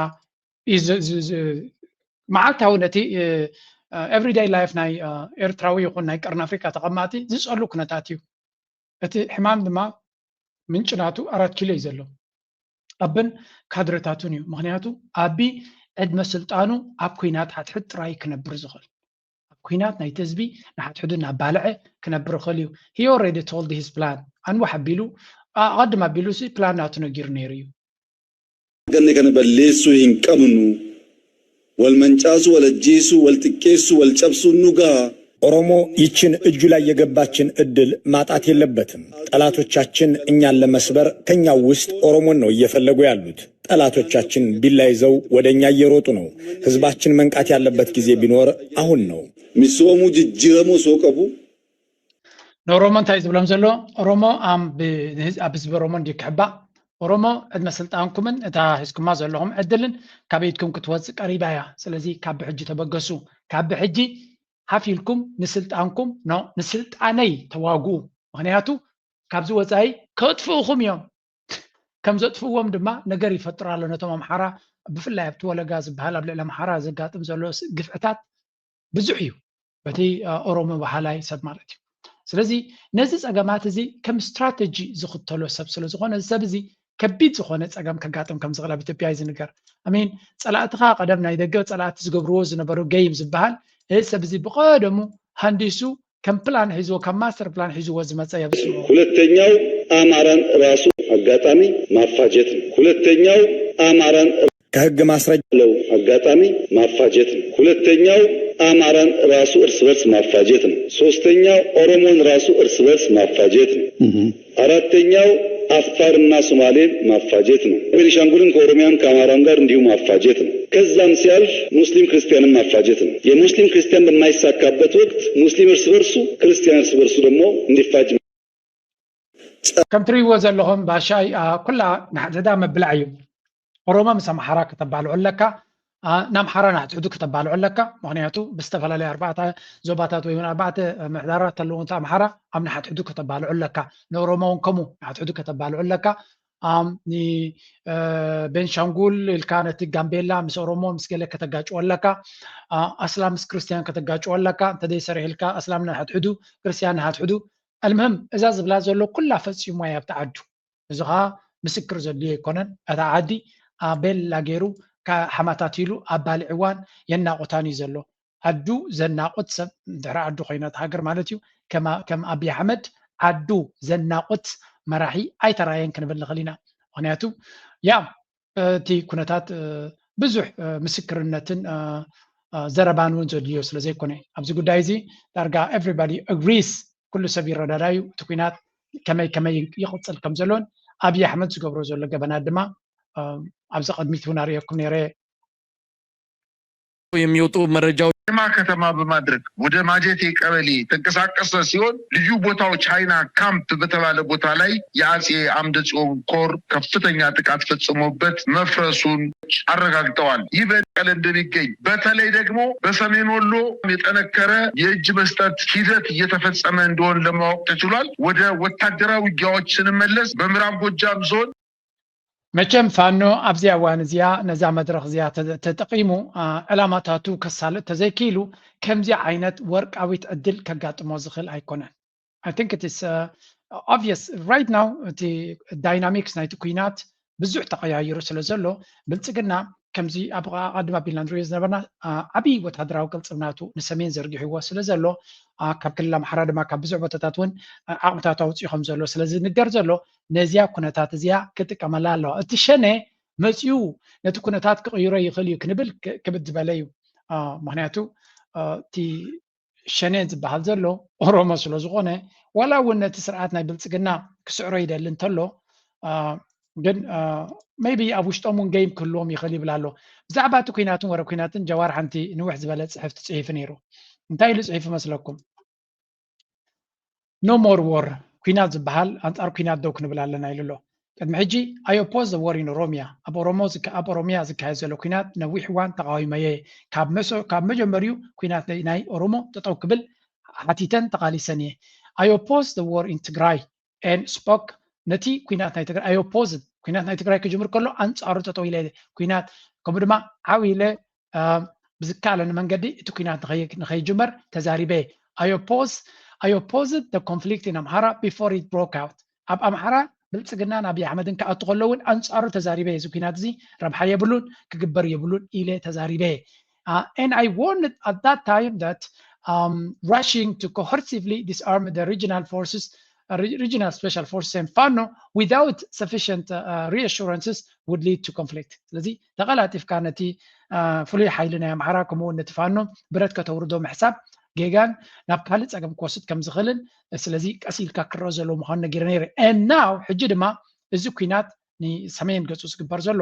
معلتها ونتي everyday life ناي إرتراوي يكون ناي كرن أفريقيا تقماتي زيس أرلو كنتاتيو أتي حمام دما من شناتو 4 كيلو يزلو أبن كادرتاتونيو مغنياتو أبي عد مسلطانو أب كوينات حتحد راي كنبر زغل أب كوينات ناي تزبي نحت حدنا بالعه كنبر خليو he already told his plan أنو حبيلو قد ما بيلوسي بلانات نغير نيريو غني كان بليسو ينقمنو والمنጫሱ ወለጂሱ ወልጥቄሱ ወልጨብሱ ኑጋ ኦሮሞ ይችን እጁ ላይ የገባችን እድል ማጣት የለበትም ጠላቶቻችን እኛን ለመስበር ከኛው ውስጥ ኦሮሞን ነው እየፈለጉ ያሉት ጠላቶቻችን ቢላይዘው ወደኛ እየሮጡ ነው ህዝባችን መንቃት ያለበት ጊዜ ቢኖር አሁን ነው ሚሶሙ ጅጅረሙ ሶቀቡ نورومان تايز بلام زلو رومو ام بز برومان دي كحبا ኦሮሞ ዕድመ ስልጣንኩምን እታ ሒዝኩማ ዘለኹም ዕድልን ካብ ኢድኩም ክትወፅእ ቀሪባ እያ ስለዚ ካብ ሕጂ ተበገሱ ካብ ሕጂ ሓፊልኩም ንስልጣንኩም ንስልጣነይ ተዋግኡ ምክንያቱ ካብዚ ወፃኢ ከጥፍኡኹም እዮም ከም ዘጥፍዎም ድማ ነገር ይፈጥሩ ኣሎ ነቶም ኣምሓራ ብፍላይ ኣብቲ ወለጋ ዝበሃል ኣብ ልዕሊ ኣምሓራ ዘጋጥም ዘሎ ግፍዕታት ብዙሕ እዩ በቲ ኦሮሞ ባህላይ ሰብ ማለት እዩ ስለዚ ነዚ ፀገማት እዚ ከም ስትራቴጂ ዝኽተሎ ሰብ ስለ ዝኾነ ሰብ እዚ ከቢድ ዝኾነ ፀገም ከጋጥም ከም ዝኽእል ኣብ ኢትዮጵያ ዝንገር ኣሚን ፀላእትኻ ቀደም ናይ ደገ ፀላእቲ ዝገብርዎ ዝነበሩ ገይም ዝበሃል እዚ ሰብ እዚ ብቀደሙ ሃንዲሱ ከም ፕላን ሒዝዎ ከም ማስተር ፕላን ሒዝዎ ዝመፀ የብስ ሁለተኛው አማራን ራሱ አጋጣሚ ማፋጀት ነው። ሁለተኛው አማራን ከህግ ማስረጃ ለው አጋጣሚ ማፋጀት ነው። ሁለተኛው አማራን ራሱ እርስ በርስ ማፋጀት ነው። ሶስተኛው ኦሮሞን ራሱ እርስ በርስ ማፋጀት ነው። አራተኛው አፋርና ሶማሌን ማፋጀት ነው። ቤኒሻንጉልን ከኦሮሚያም ከአማራም ጋር እንዲሁ ማፋጀት ነው። ከዛም ሲያልፍ ሙስሊም ክርስቲያንን ማፋጀት ነው። የሙስሊም ክርስቲያን በማይሳካበት ወቅት ሙስሊም እርስ በርሱ ክርስቲያን እርስ በርሱ ደግሞ እንዲፋጅ ከም ትሪእዎ ዘለኹም ባሻይ ኩላ ናሕዘዳ መብላዕ እዩ ኦሮሞ ምስ ኣምሓራ ከተባልዑ ኣለካ ንኣምሓራ ናሕትሕዱ ከተባልዑ ኣለካ ምክንያቱ ብዝተፈላለዩ ኣርባዕተ ዞባታት ወይ ኣርባዕተ ምሕዳራት ኣለዎ እንተ ኣምሓራ ኣብ ናሕትሕዱ ከተባልዑ ኣለካ ንኦሮሞ እውን ከምኡ ናሕትሕዱ ከተባልዑ ኣለካ ቤንሻንጉል ኢልካ ነቲ ጋምቤላ ምስ ኦሮሞ ምስ ገለ ከተጋጭዎ ኣለካ ኣስላም ምስ ክርስቲያን ከተጋጭዎ ኣለካ እንተደይሰርሕ ኢልካ ኣስላም ናሕትሕዱ ክርስቲያን ናሕትሕዱ المهم إذا زبلا زلوا كلها فصيم ويا بتعدو إذا مسكر زلي يكونن أتعدي أبل لاجيرو كحماتاتيلو أبال عوان يناقطاني زلوا عدو زناقط سب درا عدو خينات هاجر مالتيو كم أبي أحمد عدو زناقط مراحي أي ترى يمكن بالخلينا هنياتو يا تي كنتات بزح مسكر النتن زربان ونزوديوس لزي كوني أبزي قدايزي ترجع everybody agrees كل سبيل ردايو تكوينات كما يقصل كم زلون أبي أحمد سقبرو زول لقبنا دما أبز قدمت هنا ريكم نيري የሚወጡ መረጃዎች ማ ከተማ በማድረግ ወደ ማጀቴ ቀበሌ ተንቀሳቀሰ ሲሆን ልዩ ቦታው ቻይና ካምፕ በተባለ ቦታ ላይ የአጼ አምደ ጽዮን ኮር ከፍተኛ ጥቃት ፈጽሞበት መፍረሱን አረጋግጠዋል። ይህ በቀለ እንደሚገኝ በተለይ ደግሞ በሰሜን ወሎ የጠነከረ የእጅ መስጠት ሂደት እየተፈጸመ እንደሆነ ለማወቅ ተችሏል። ወደ ወታደራዊ ውጊያዎች ስንመለስ በምዕራብ ጎጃም ዞን መቼም ፋኖ ኣብዚ እዋን እዚኣ ነዛ መድረክ እዚኣ ተጠቂሙ ዕላማታቱ ከሳልጥ ተዘይኪሉ ከምዚ ዓይነት ወርቃዊት ዕድል ከጋጥሞ ዝኽእል ኣይኮነን I think it is obvious right now እቲ ዳይናሚክስ ናይቲ ኩናት ብዙሕ ተቀያይሩ ስለ ዘሎ ብልፅግና ከምዚ ኣብ ቀድማ ቢልና ንሪኦ ዝነበርና ዓብይ ወታደራዊ ቅልፅምናቱ ንሰሜን ዘርጊሕዎ ስለ ዘሎ ካብ ክልል ኣምሓራ ድማ ካብ ብዙሕ ቦታታት እውን ዓቕምታት ኣውፅኡ ከም ዘሎ ስለዚ ንገር ዘሎ ነዚያ ኩነታት እዚኣ ክጥቀመላ ኣለዋ እቲ ሸነ መፅኡ ነቲ ኩነታት ክቕይሮ ይኽእል እዩ ክንብል ክብድ ዝበለ እዩ ምክንያቱ እቲ ሸነ ዝበሃል ዘሎ ኦሮሞ ስለ ዝኾነ ዋላ እውን ነቲ ስርዓት ናይ ብልፅግና ክስዕሮ ይደሊ እንተሎ ግን maybe ኣብ ውሽጦም እውን ገይም ክህልዎም ይኽእል ይብል ኣሎ ብዛዕባ እቲ ኩናትን ወረ ኩናትን ጀዋር ሓንቲ ንውሕ ዝበለ ፅሕፍቲ ፅሒፉ ነይሩ እንታይ ኢሉ ፅሒፉ መስለኩም no more war ኩናት ዝበሃል ኣንጻር ኩናት ደው ክንብል ኣለና ኢሉ ኣሎ ቅድሚ ሕጂ I oppose the war in Oromia ኣብ ኦሮሚያ ዝካየድ ዘሎ ኩናት ነዊሕ እዋን ተቃዊመየ ካብ መጀመሪኡ ኩናት ናይ ኦሮሞ ጠጠው ክብል ሓቲተን ተቃሊሰን እየ I oppose the war in Tigray and spoke ነቲ ኩናት ናይ ትግራይ I oppose ኩናት ናይ ትግራይ ክጅምር ከሎ ኣንጻሩ ጠጠው ኢለ ኩናት ከምኡ ድማ ዓብይ ኢለ ብዝከኣለኒ መንገዲ እቲ ኩናት ንኸይጅመር ተዛሪበ I oppose the conflict in Amhara before it broke out ኣብ ኣምሓራ ብልፅግናን ኣብይ ኣሕመድን ክኣቱ ከሎ እውን ኣንጻሩ ተዛሪበ እዚ ኩናት እዚ ረብሓ የብሉን ክግበር የብሉን ኢለ ተዛሪበ and I warned at that time that rushing to coercively disarm the regional special forces and FANO without sufficient reassurances would lead to conflict. ስለዚህ ተቀላጢፍካ ነቲ ፍሉይ ሓይሊ ናይ ኣምሓራ ከምኡውን ነቲ ፋኖ ብረት ከተውርዶ ምሕሳብ ጌጋን ናብ ካልእ ፀገም ክወስድ ከም ዝኽእልን ስለዚ ቀሲልካ ክረአ ዘለዎ ምዃኑ ነጊረ ነይረ and now ሕጂ ድማ እዚ ኩናት ንሰሜን ገፁ ዝግበር ዘሎ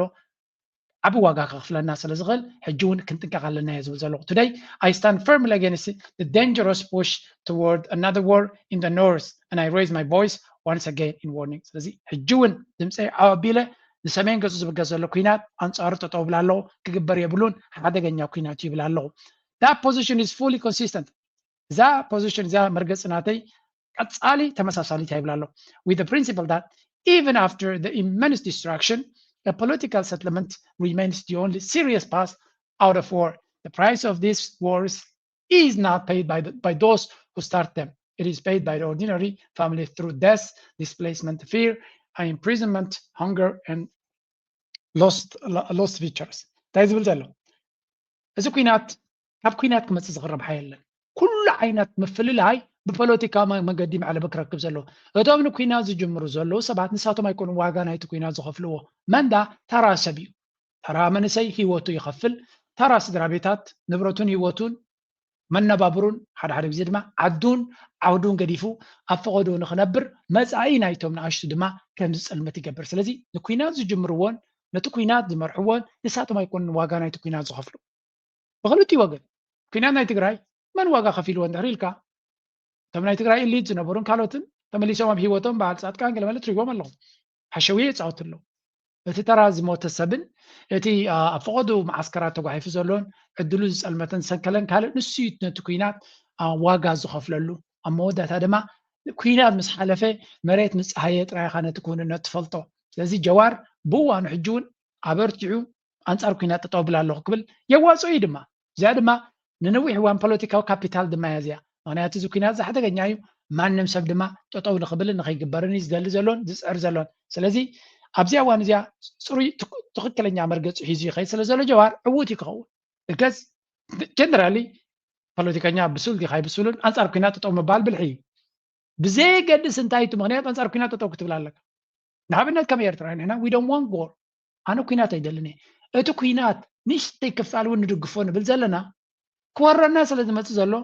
ዓብ ዋጋ ከኽፍለና ስለ ዝኽእል ሕጂ እውን ክንጥንቀቕ ኣለና እየ ዝብል ዘለኹ today I stand firmly against the dangerous push toward another war in the north and I raise my voice once again in warning ስለዚህ ሕጂውን ድምፀ ኣቢለ ንሰሜን ገጹ ዝብገዝ ዘሎ ኩናት ኣንጻሩ ጠጠው ብላ ኣለዎ ክግበር የብሉን ሓደገኛ ኩናት ይብላ ኣለዎ that position is fully consistent that position እዛ መርገጽ ናተይ ቀጻሊ ተመሳሳሊት ይብላ ኣለዎ with the principle that even after the immense destruction a political settlement remains the only serious path out of war the price of these wars is not paid by those who start them it is paid by the ordinary family through death displacement fear and imprisonment, hunger, and lost features. تايز بلزلو. إذا كوينات كاب كوينات كم تزغرب حيلا. كل عينات مفلل هاي ببوليتيكا ما قديم على بكرة كبزلو. هذا من كوينات زجمرو زلو سبعة نساتو ما يكونوا واجان هاي كوينات زخفلوه. من دا ترى سبيو. ترى من سي هيوتو يخفل. ترى سدرابيتات نبرتون هيوتون. من نبابرون حد بزيد ما عدون عودون قديفو أفقدون خنبر مزعين هايتهم نعيش دما كم المتي جبر سلزي نكوينات زجمروان نتكوينات زمرحوان لساتو ما يكون واجان هاي تكوينات زخفلو بغلوتي واجن كوينات هاي تقراي من واجا خفيلو وندريلكا تم هاي تقراي اللي زنبرون كالوتن تم اللي سوام هيوتهم بعد ساعات كان قال مالت ريقوم الله حشوية تعوت له እቲ ተራዝ ሞተሰብን እቲ ኣፈقዱ ማዓስከራት ተጓሒፉ ዘሎን ዕድሉ ዝጸልመተን ሰንከለን ካልእ ንስዩት ነቲ ኩናት ዋጋ ዝኸፍለሉ ኣብ መወዳእታ ድማ ኩናት ምስ ሓለፈ መሬት ምስ ፀሃየ ጥራይኻ ነቲ ኩንነት ትፈልጦ ስለዚ ጀዋር ብእዋኑ ሕጂ እውን ኣበርቲዑ ኣንጻር ኩናት ጠጠው ብላ ኣለኹ ክብል የዋፅኦ እዩ ድማ እዚኣ ድማ ንነዊሕ እዋን ፖለቲካዊ ካፒታል ድማ እያ እዚኣ ምክንያቱ እዚ ኩናት ዘሓደገኛ እዩ ማንም ሰብ ድማ ጠጠው ንኽብልን ንኸይግበርን እዩ ዝደሊ ዘሎን ዝፅዕር ዘሎን ስለዚ ኣብዚ እዋን እዚኣ ፅሩይ ትኽክለኛ መርገፂ ሒዙ ይኸይድ ስለ ዘሎ ጀዋር ዕዉት ይክኸውን እገዝ ጀነራሊ ፖለቲከኛ ብሱል ዲኻ ይብሱሉን ኣንጻር ኩናት ጠጠው ምባል ብልሒ እዩ ብዘይገድስ እንታይ እቲ ምክንያት ኣንጻር ኩናት ጠጠው ክትብል ኣለካ ንኣብነት ከም ኤርትራ ንሕና ዊ ዶንት ዋንት ዋር ኣነ ኩናት ኣይደልን እቲ ኩናት ንእሽተይ ክፋል እውን ንድግፎ ንብል ዘለና ክወረና ስለ ዝመፅእ ዘሎ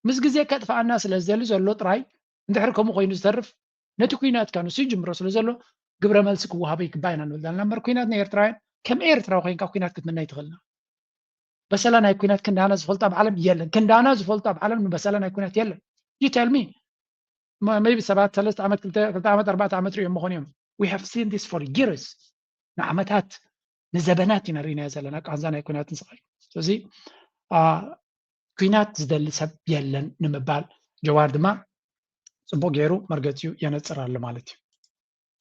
ምስ ግዜ ከጥፋኣና ስለ ዝደሊ ዘሎ ጥራይ እንድሕር ከምኡ ኮይኑ ዝተርፍ ነቲ ኩናት ካ ንሱ ይጅምሮ ስለ ዘሎ ግብረ መልሲ ክወሃበ ይግባእ ኢና ንብል ዘለና እምበር ኩናት ናይ ኤርትራውያን ከም ኤርትራዊ ኮይንካ ኩናት ክትምና ይትኽእልና በሰላ ናይ ኩናት ክንዳና ዝፈልጦ ኣብ ዓለም የለን ክንዳና ዝፈልጦ ኣብ ዓለም በሰላ ናይ ኩናት የለን you tell me maybe ሰባት 3 ዓመት 2 ዓመት 4 ዓመት ሪኦም መኾን እዮም we have seen this for years ንዓመታት ንዘበናት ኢና ሪና ዘለና ቃንዛ ናይ ኩናት ንስኻይ ስለዚ ኩናት ዝደሊ ሰብ የለን ንምባል ጀዋር ድማ ጽቡቅ ገይሩ መርገፂኡ የነፅር ኣሎ ማለት እዩ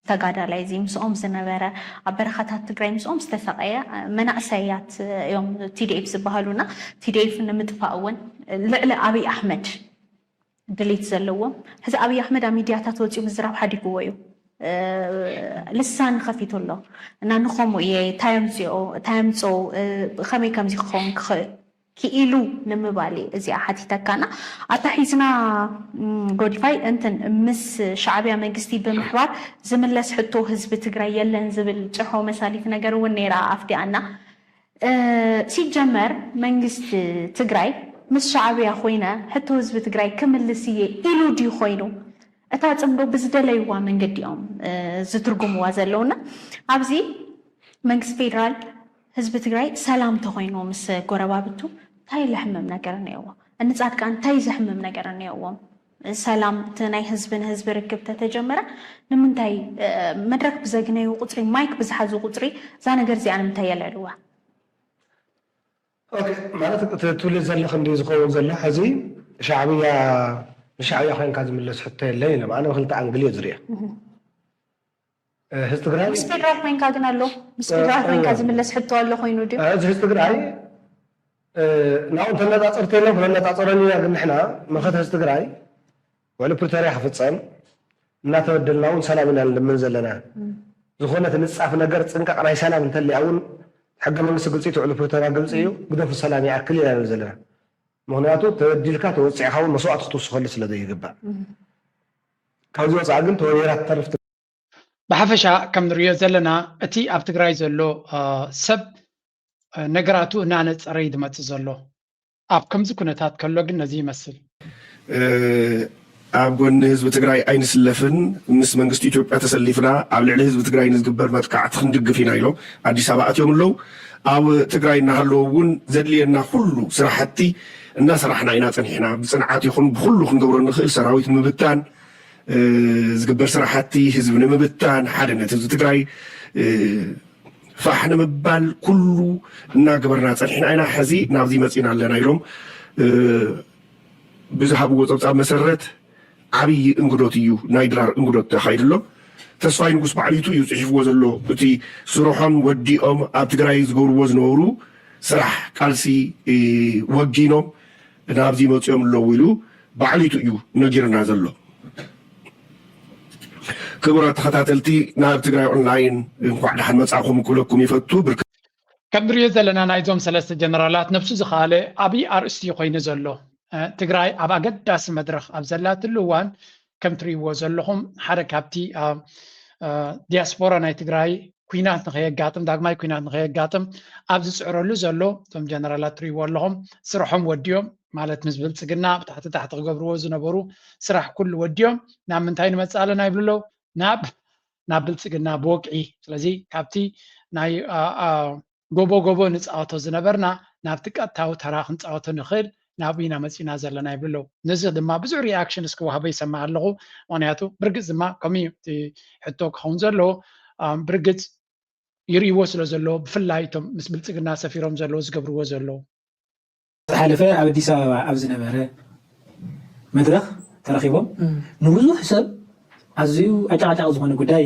ተጋዳላይ እዚ ምስኦም ዝነበረ ኣብ በረኻታት ትግራይ ምስኦም ዝተሰቀየ መናእሰያት እዮም ቲዲኤፍ ዝበሃሉና ቲዲኤፍ ንምጥፋእ እውን ልዕሊ ኣብይ ኣሕመድ ድሌት ዘለዎም ሕዚ ኣብይ ኣሕመድ ኣብ ሚድያታት ወፂኡ ምዝራብ ሓዲግዎ እዩ ልሳን ከፊቱ ኣሎ እና ንኸምኡ እየ ታየምፅኦ ከመይ ከምዚ ክኸውን ክኽእል ክኢሉ ንምባል እዚኣ ሓቲተካና ኣታሒዝና ጎዲፋይ እንትን ምስ ሻዕብያ መንግስቲ ብምሕባር ዝምለስ ሕቶ ህዝቢ ትግራይ የለን ዝብል ጭርሖ መሳሊት ነገር እውን ነይራ ኣፍዲኣና ሲጀመር መንግስቲ ትግራይ ምስ ሻዕብያ ኮይነ ሕቶ ህዝቢ ትግራይ ክምልስ እየ ኢሉ ድዩ ኮይኑ እታ ፅምዶ ብዝደለይዋ መንገዲ እዮም ዝትርጉምዋ ዘለውና ኣብዚ መንግስቲ ፌደራል ህዝቢ ትግራይ ሰላም ተኮይኑ ምስ ጎረባብቱ እንታይ ዝሕምም ነገር እኒአዎ እንጻድቃን እንታይ ዝሕምም ነገር እኒአዎም ሰላም እቲ ናይ ህዝብን ህዝቢ ርክብ ተተጀመረ ንምንታይ መድረክ ብዘግነዩ ቁፅሪ ማይክ ብዝሓዙ ቁፅሪ እዛ ነገር እዚኣ ንምንታይ የልዕልዋ ማለት ትብል ዘለኽ እንዲ ዝኸውን ዘሎ ሕዚ ሻዕብያ ንሻዕብያ ኮይንካ ዝምለስ ሕቶ የለን ኢሎም ኣነ ክልተ ኣንግል እየ ዝርአ ህዝቢ ትግራይ ምስ ፌደራል ኮይንካ ግን ኣሎ ምስ ፌደራል ኮይንካ ዝምለስ ሕቶ ኣሎ ኮይኑ ድዩ እዚ ህዝቢ ትግራይ ናብኡ ተነፃፀርቲ የለን ክነፃፀረኒ ኢና ግን ንሕና መኸት ህዝቢ ትግራይ ውዕሊ ፕሪቶርያ ክፍፀም እናተበደልና እውን ሰላም ኢና ንልምን ዘለና ዝኾነት ንፃፍ ነገር ፅንቀቕ ናይ ሰላም እንተልያ እውን ሕገ መንግስቲ ግልፂ እቲ ውዕሊ ፕሪቶርያ ግልፂ እዩ ግደፉ ሰላም ይኣክል ኢና ንብል ዘለና ምክንያቱ ተበዲልካ ተወፂዕካ እውን መስዋዕቲ ክትውስኸሉ ስለ ዘይግባእ ካብዚ ወፃኢ ግን ተወኔራ ትተርፍ ብሓፈሻ ከም ንሪኦ ዘለና እቲ ኣብ ትግራይ ዘሎ ሰብ ነገራቱ እናነፀረ እዩ ዝመፅእ ዘሎ ኣብ ከምዚ ኩነታት ከሎ ግን ነዚ ይመስል ኣብ ጎኒ ህዝቢ ትግራይ ኣይንስለፍን ምስ መንግስቲ ኢትዮጵያ ተሰሊፍና ኣብ ልዕሊ ህዝቢ ትግራይ ንዝግበር መጥቃዕቲ ክንድግፍ ኢና ኢሎም ኣዲስ ኣበባ ኣትዮም ኣለዉ ኣብ ትግራይ እናሃለዉ እውን ዘድልየና ኩሉ ስራሕቲ እናሰራሕና ኢና ፀኒሕና ብፅንዓት ይኹን ብኩሉ ክንገብሮ ንኽእል ሰራዊት ምብታን ዝግበር ስራሕቲ ህዝቢ ንምብታን ሓድነት ህዝቢ ትግራይ ፋሕ ንምባል ኩሉ እናገበርና ፀኒሕና ኢና ሕዚ ናብዚ መፂና ኣለና ኢሎም ብዝሃብዎ ፀብፃብ መሰረት ዓብዪ እንግዶት እዩ ናይ ድራር እንግዶት ተኻይድሎ ተስፋይ ንጉስ ባዕሊቱ እዩ ፅሒፍዎ ዘሎ እቲ ስርሖም ወዲኦም ኣብ ትግራይ ዝገብርዎ ዝነበሩ ስራሕ ቃልሲ ወጊኖም ናብዚ መፅኦም ኣለዉ ኢሉ ባዕሊቱ እዩ ነጊርና ዘሎ ክቡራት ተኸታተልቲ ናብ ትግራይ ኦንላይን እንኳዕ ደሓን መጻእኹም ክብለኩም ይፈቱ ከም ንሪኦ ዘለና ናይዞም ሰለስተ ጀነራላት ነብሱ ዝኻለ ዓብዪ ኣርእስቲ ኮይኑ ዘሎ ትግራይ ኣብ ኣገዳሲ መድረኽ ኣብ ዘላትሉ እዋን ከም ትሪእዎ ዘለኹም ሓደ ካብቲ ዲያስፖራ ናይ ትግራይ ኩናት ንኸየጋጥም ዳግማይ ኩናት ንኸየጋጥም ኣብ ዝፅዕረሉ ዘሎ እቶም ጀነራላት ትሪእዎ ኣለኹም ስርሖም ወዲዮም ማለት ምስ ብልፅግና ብታሕቲ ታሕቲ ክገብርዎ ዝነበሩ ስራሕ ኩሉ ወዲዮም ናብ ምንታይ ንመፅእ ኣለና ይብልለው ናብ ብልፅግና ብወቅዒ ስለዚ ካብቲ ናይ ጎቦ ንፃወቶ ዝነበርና ናብቲ ቀጥታዊ ተራ ክንፃወቶ ንኽእል ናብ ኢና መፂና ዘለና ይብልለው ነዚ ድማ ብዙሕ ሪኣክሽን እስክወሃበ ይሰማዕ ኣለኹ ምክንያቱ ብርግፅ ድማ ከምኡ ሕቶ ክኸውን ዘለዎ ብርግፅ ይርእይዎ ስለ ዘለዎ ብፍላይ እቶም ምስ ብልፅግና ሰፊሮም ዘለዎ ዝገብርዎ ዘለዎ ዝሓለፈ ኣብ ኣዲስ ኣበባ ኣብ ዝነበረ መድረኽ ተረኺቦም ንብዙሕ ሰብ ኣዝዩ ኣጨቃጫቂ ዝኾነ ጉዳይ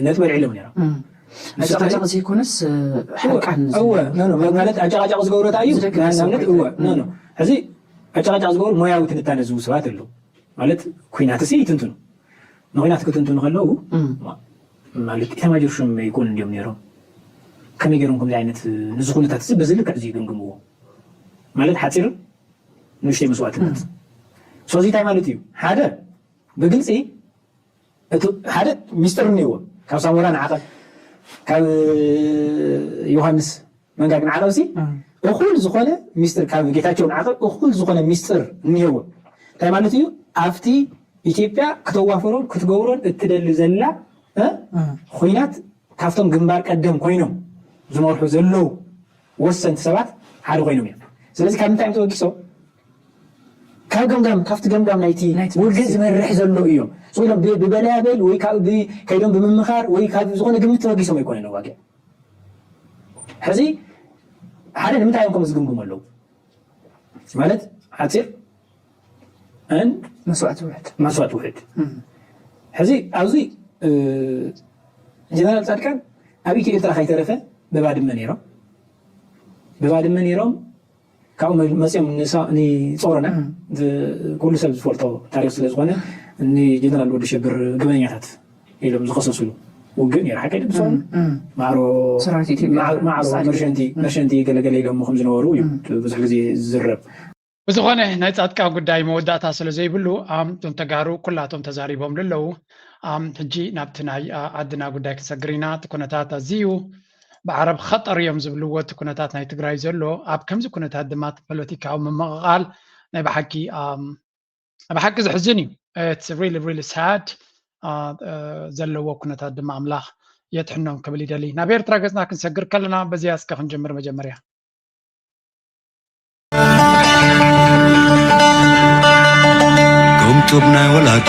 ነጥበልዕ ኢሎም ነይሮም ኣጨቃጫቂ ዘይኮነስ ሓቃን ማለት ኣጨቃጫቂ ዝገብሮ እንታይ እዩ ንኣብነት ሕዚ ኣጨቃጫቂ ዝገብሩ ሞያዊ ትንታነ ዝህቡ ሰባት ኣለዉ ማለት ኩናት እሲ ይትንትኑ ንኩናት ክትንትኑ ከለዉ ማለት ኢታማጆር ሹም ይኮኑ እንዲዮም ነይሮም ከመይ ገይሮም ከምዚ ዓይነት ንዚ ኩነታት እዚ በዚ ልክዕ እዚ ይግምግምዎ ማለት ሓፂር ንእሽተይ መስዋዕትነት ስለዚ እንታይ ማለት እዩ ሓደ ብግልፂ ሓደ ሚስጥር እኒአዎ ካብ ሳሙራ ንዓቐብ ካብ ዮሃንስ መንጋግ ንዓቐብ ሲ እኹል ዝኾነ ሚስጥር ካብ ጌታቸው ንዓቐብ እኹል ዝኾነ ሚስጥር እኒአዎ እንታይ ማለት እዩ ኣብቲ ኢትዮጵያ ክተዋፈሮን ክትገብሮን እትደሊ ዘላ ኩናት ካብቶም ግንባር ቀደም ኮይኖም ዝመርሑ ዘለው ወሰንቲ ሰባት ሓደ ኮይኖም እዮም ስለዚ ካብ ምንታይ ተወጊሶም ካብ ገምጋም ካብቲ ገምጋም ናይቲ ውግእ ዝመርሕ ዘሎ እዮም ኢሎም ብበላያበል ወይ ከይዶም ብምምኻር ወይ ካብ ዝኾነ ግምት ተወጊሶም ኣይኮነን ዋግዕ ሕዚ ሓደ ንምንታይ እዮም ከምኡ ዝግምግሙ ኣለዉ ማለት ሓፂር መስዋዕት ውሕድ ሕዚ ኣብዚ ጀነራል ፃድቃን ኣብ ኢትዮ ኤርትራ ከይተረፈ በባድመ ነይሮም ካብኡ መፅኦም ንፆረና ኩሉ ሰብ ዝፈልጦ ታሪክ ስለ ዝኾነ ንጀነራል ወዲ ሸብር ግበኛታት ኢሎም ዝኸሰስሉ ውግእ ነይሩ ሓቂ ድምፅኦም ማዕሮ መርሸንቲ ገለገለ ኢሎም ከም ዝነበሩ እዩ ብዙሕ ግዜ ዝዝረብ ብዝኾነ ናይ ፃድቃን ጉዳይ መወዳእታ ስለ ዘይብሉ እቶም ተጋሩ ኩላቶም ተዛሪቦም ዘለዉ ሕጂ ናብቲ ናይ ዓድና ጉዳይ ክንሰግር ኢና እቲ ኩነታት ኣዝዩ ብዓረብ ኸጠር እዮም ዝብልዎ እቲ ኩነታት ናይ ትግራይ ዘሎ ኣብ ከምዚ ኩነታት ድማ ፖለቲካዊ ምምቕቓል ናይ ብሓቂ ዝሕዝን እዩ it's really sad ዘለዎ ኩነታት ድማ ኣምላኽ የጥሕኖም ክብል ይደሊ ናብ ኤርትራ ገፅና ክንሰግር ከለና በዚያ እስከ ክንጀምር መጀመርያ قمتم ናይ ወላዲ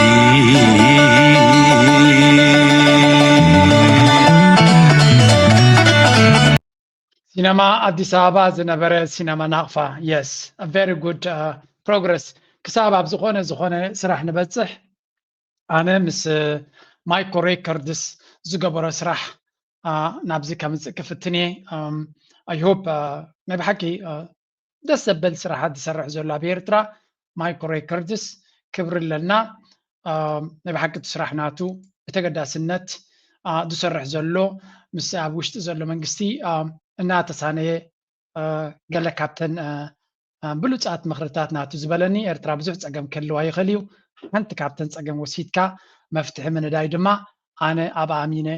ሲነማ ኣዲስ ኣበባ ዝነበረ ሲነማ ናቕፋ yes a very good progress ክሳብ ኣብ ዝኾነ ስራሕ ንበፅሕ ኣነ ምስ ማይኮ ሬከርድስ ዝገበሮ ስራሕ ናብዚ ከምፅእ ክፍትን እየ I hope ናይ ብሓቂ ደስ ዘብል ስራሓት ዝሰርሕ ዘሎ ኣብ ኤርትራ ማይኮ ሬከርድስ ክብሪ ኣለና ናይ ብሓቂ ስራሕ ናቱ ብተገዳስነት ዝሰርሕ ዘሎ ምስ ኣብ ውሽጢ ዘሎ መንግስቲ እናተሳነየ ገለ ካብተን ብሉፃት ምክርታት ናቱ ዝበለኒ ኤርትራ ብዙሕ ፀገም ክህልዋ ይኽእል እዩ ሓንቲ ካብተን ፀገም ወሲድካ መፍትሒ ምንዳይ ድማ ኣነ ኣብ ኣሚነ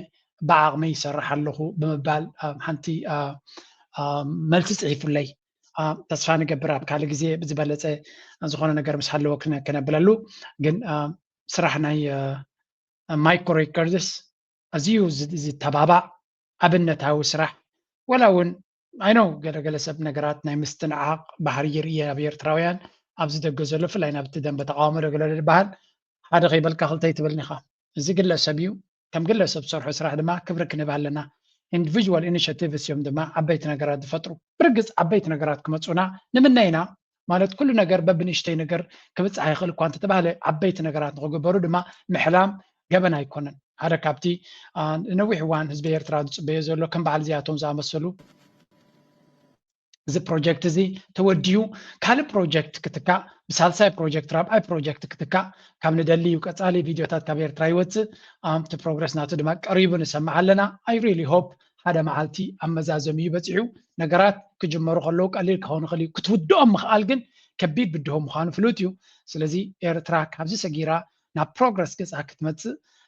ብዓቕመይ ይሰርሕ ኣለኹ ብምባል ሓንቲ መልሲ ፅሒፉለይ ተስፋ ንገብር ኣብ ካልእ ግዜ ብዝበለፀ ዝኾነ ነገር ምስ ሃለዎ ክነብለሉ ግን ስራሕ ናይ ማይኮ ሬከርድስ ኣዝዩ ዝተባባዕ ኣብነታዊ ስራሕ ወላ እውን ኣይኖ ገለገለ ሰብ ነገራት ናይ ምስትንዓቅ ባህሪ ይርእ ኣብ ኤርትራውያን أبز دجزلو في لين أبتدم بتقامر رجل البحر هذا غيب الكهلتي تبلني خا إذا قلنا سبيو كم قلنا سبصر حسرة دما كبرك نبالنا individual initiatives يوم دما عبيت نجارات فترة برجز عبيت نجارات كمتصونا نمنينا مالت كل نجار ببنشتي نجار كبت عايخل كوانت تبعله عبيت نجارات نقول دما محلام جبنا يكونن هذا كابتي نوي حوان حزب إيرترا بيزولو كم بعد زياتهم زعمسلو زي بروجكت زي توديو كال بروجكت كتكا بسالساي بروجكت راب اي بروجكت كتكا كم ندلي وكتالي فيديوهات كبير ترايوت تو بروجرس ناتو دما قريبا نسمع لنا اي ريلي هوب هذا معالتي اما زازم يبصعو نغرات كجمرو خلو قليل كهون خلي كتودهم مخال جن كبيد بدهم مخان فلوتيو سلازي ايرترا كابزي سغيرا نا بروجرس كصا كتمص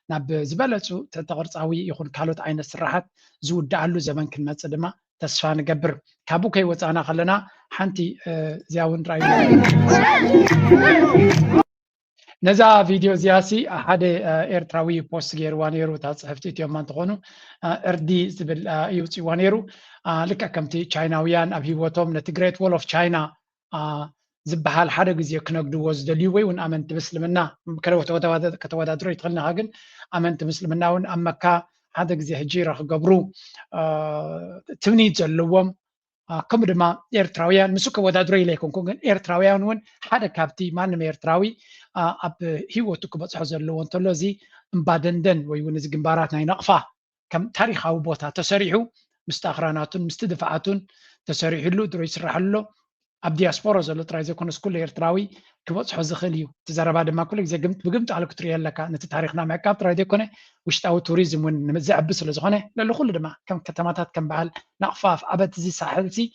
ناب زبلصو تقرصاوي يكون كالوت عين السراحات زودعلو زمان كنمص دما تسفى نقبر كابو كي وصانا خلنا حنتي زياون راي نزا فيديو زياسي احد ايرتراوي بوست غير وانيرو تصحفتي يوم ما تكونوا اردي زبل يوتي وانيرو لك كمتي تشايناويان ابي وتوم نت جريت وول اوف تشاينا زبحال حدا غزي كنقدو وزدليوي ون امنت مسلمنا كتوادادرو يتخلنا هاغن امنت مسلمنا ون امكا هذا غزي هجيره قبرو تبنيت زلوم كم دما ايرتراويان مسوك ودادري ليكون كون ايرتراويان ون حدا كابتي مانم ايرتراوي اب هيوتو كبصح زلوون تلوزي امبادندن وي ون زي جنبارات ناي نقفا كم تاريخاو بوتا تسريحو مستاخراناتون مستدفعاتون تسريحلو درو يسرحلو اب دياسبورا زلو ترايزي كون سكول ايرتراوي كبصح زخليو تزربا دما كل زي بقمت على كتري لك نت تاريخنا معكاب ترايدي كونه وشتاو توريزم ون مزعب سلا زخونه للو كل دما كم كتماتات كم بعل نقفاف ابت زي ساحلتي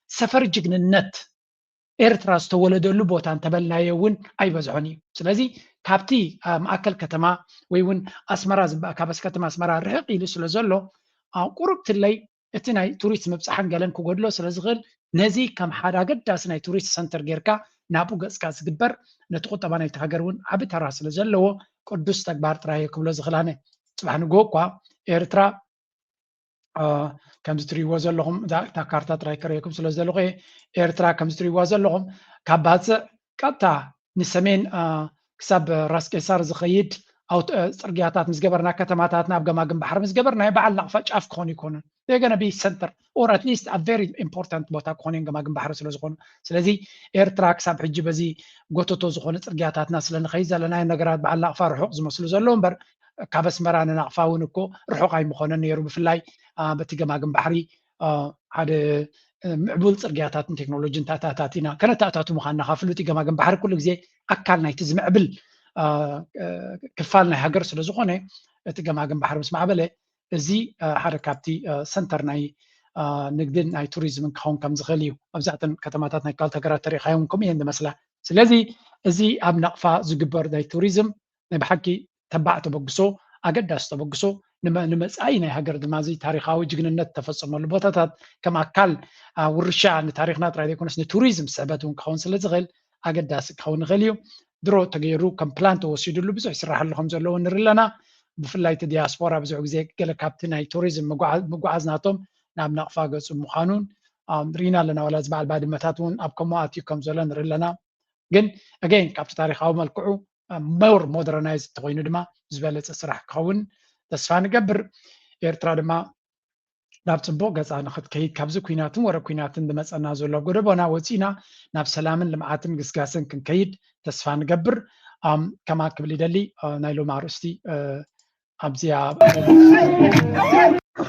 سفر جግንነት ኤርትራ ዝተወለደሉ ቦታ እንተበላየውን አይበዝሖኒ ስለዚ ካብቲ ማእከል ከተማ ወይውን አስመራ ካብስ ከተማ አስመራ ርሕቅ ኢሉ ስለ ዘሎ ቁርብት ላይ እቲ ናይ ቱሪስት ምብፃሕን ገለን ክጎድሎ ስለ ዝኽእል ነዚ ከም ሓደ ኣገዳሲ ናይ ቱሪስት ሰንተር ጌርካ ናብኡ ገፅካ ዝግበር ነቲ ቁጠባ ናይቲ ሃገር እውን ዓብ ተራ ስለ ዘለዎ ቅዱስ ተግባር ጥራይ ክብሎ ዝኽእላነ ፅባሕ ንጎ እኳ ኤርትራ كم تريوا زلهم دا كارتا تراي كريكم سلو زلو إيرترا كم تريوا زلهم كابات كاتا نسمين كسب راس كيسار زخيد أو ترجعات مزجبرنا كتماتاتنا بجماعة بحر مزجبرنا يبع اللقفة أف كون يكونن they're gonna be center or at least a very important بوتا كونين جماعة بحر سلو زخون سلذي إيرترا كسب حج بزي قطوتو زخون ترجعاتنا سلنا خيزة لنا النجارات بعد اللقفة رحوق زمسلو زلهم بر كابس مرانا نقفاونكو رحوق أي مخونن يرو بفلاي بتجمع جنب بحري هذا معبول ترجعات تكنولوجيا تاتاتينا كانت تاتاتو مخنا خافلو تجمع جنب بحر كل جزء أكلنا يتزم معبل كفالنا هجر سل زخونة تجمع جنب بحر بس معبله زي حركاتي سنتر ناي نقدر ناي توريزم كون كم زغليو أبزعتن كتماتنا كال تجارات تاريخيهم كمية عند مسألة سلذي زي أبناء فزجبر ناي توريزم نبحكي تبعته بقصو أقدس تبقصو نمس أين هجر دمازي تاريخاوي جننت تفصل ملبوطات كما كل ورشة عن تاريخنا ترى يكون اسمه توريزم سبتون كون سلزغل أقدس كون غليو درو تغيرو كم بلانتو وسيدلو بزح يسرح لهم زلو نرلنا بفلايت دياسبورا بزح زي قال كابتن هاي توريزم مقعزناتهم نعم نقفاقس مخانون رينا لنا ولا زبع بعد متاتون أبكم واتيكم زلو نرلنا جن again كابتن تاريخاوي ملكعو مور مودرنايز تغينو دما زبالة السرح كون تسفى نقبر إيرترا دما ناب صبوق غزا نخد كيد كابزو كويناتن ورا كويناتن دمس أنازو لو قربونا وزينا ناب سلامن لمعاتن قسقاسن كن كيد تسفى نقبر كما كبلي دلي نايلو معروستي أبزيا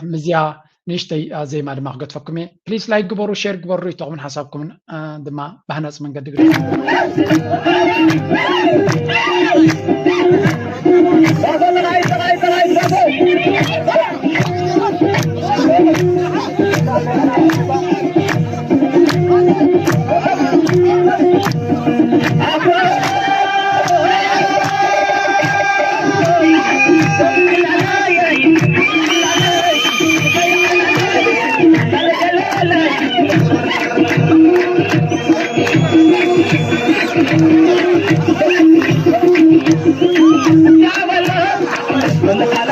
مزيا نشتي زي ما دماغ قد فكمي بليز لايك قبرو شير قبرو يتوغمن حسابكم دما بهناس من قد قريب Well,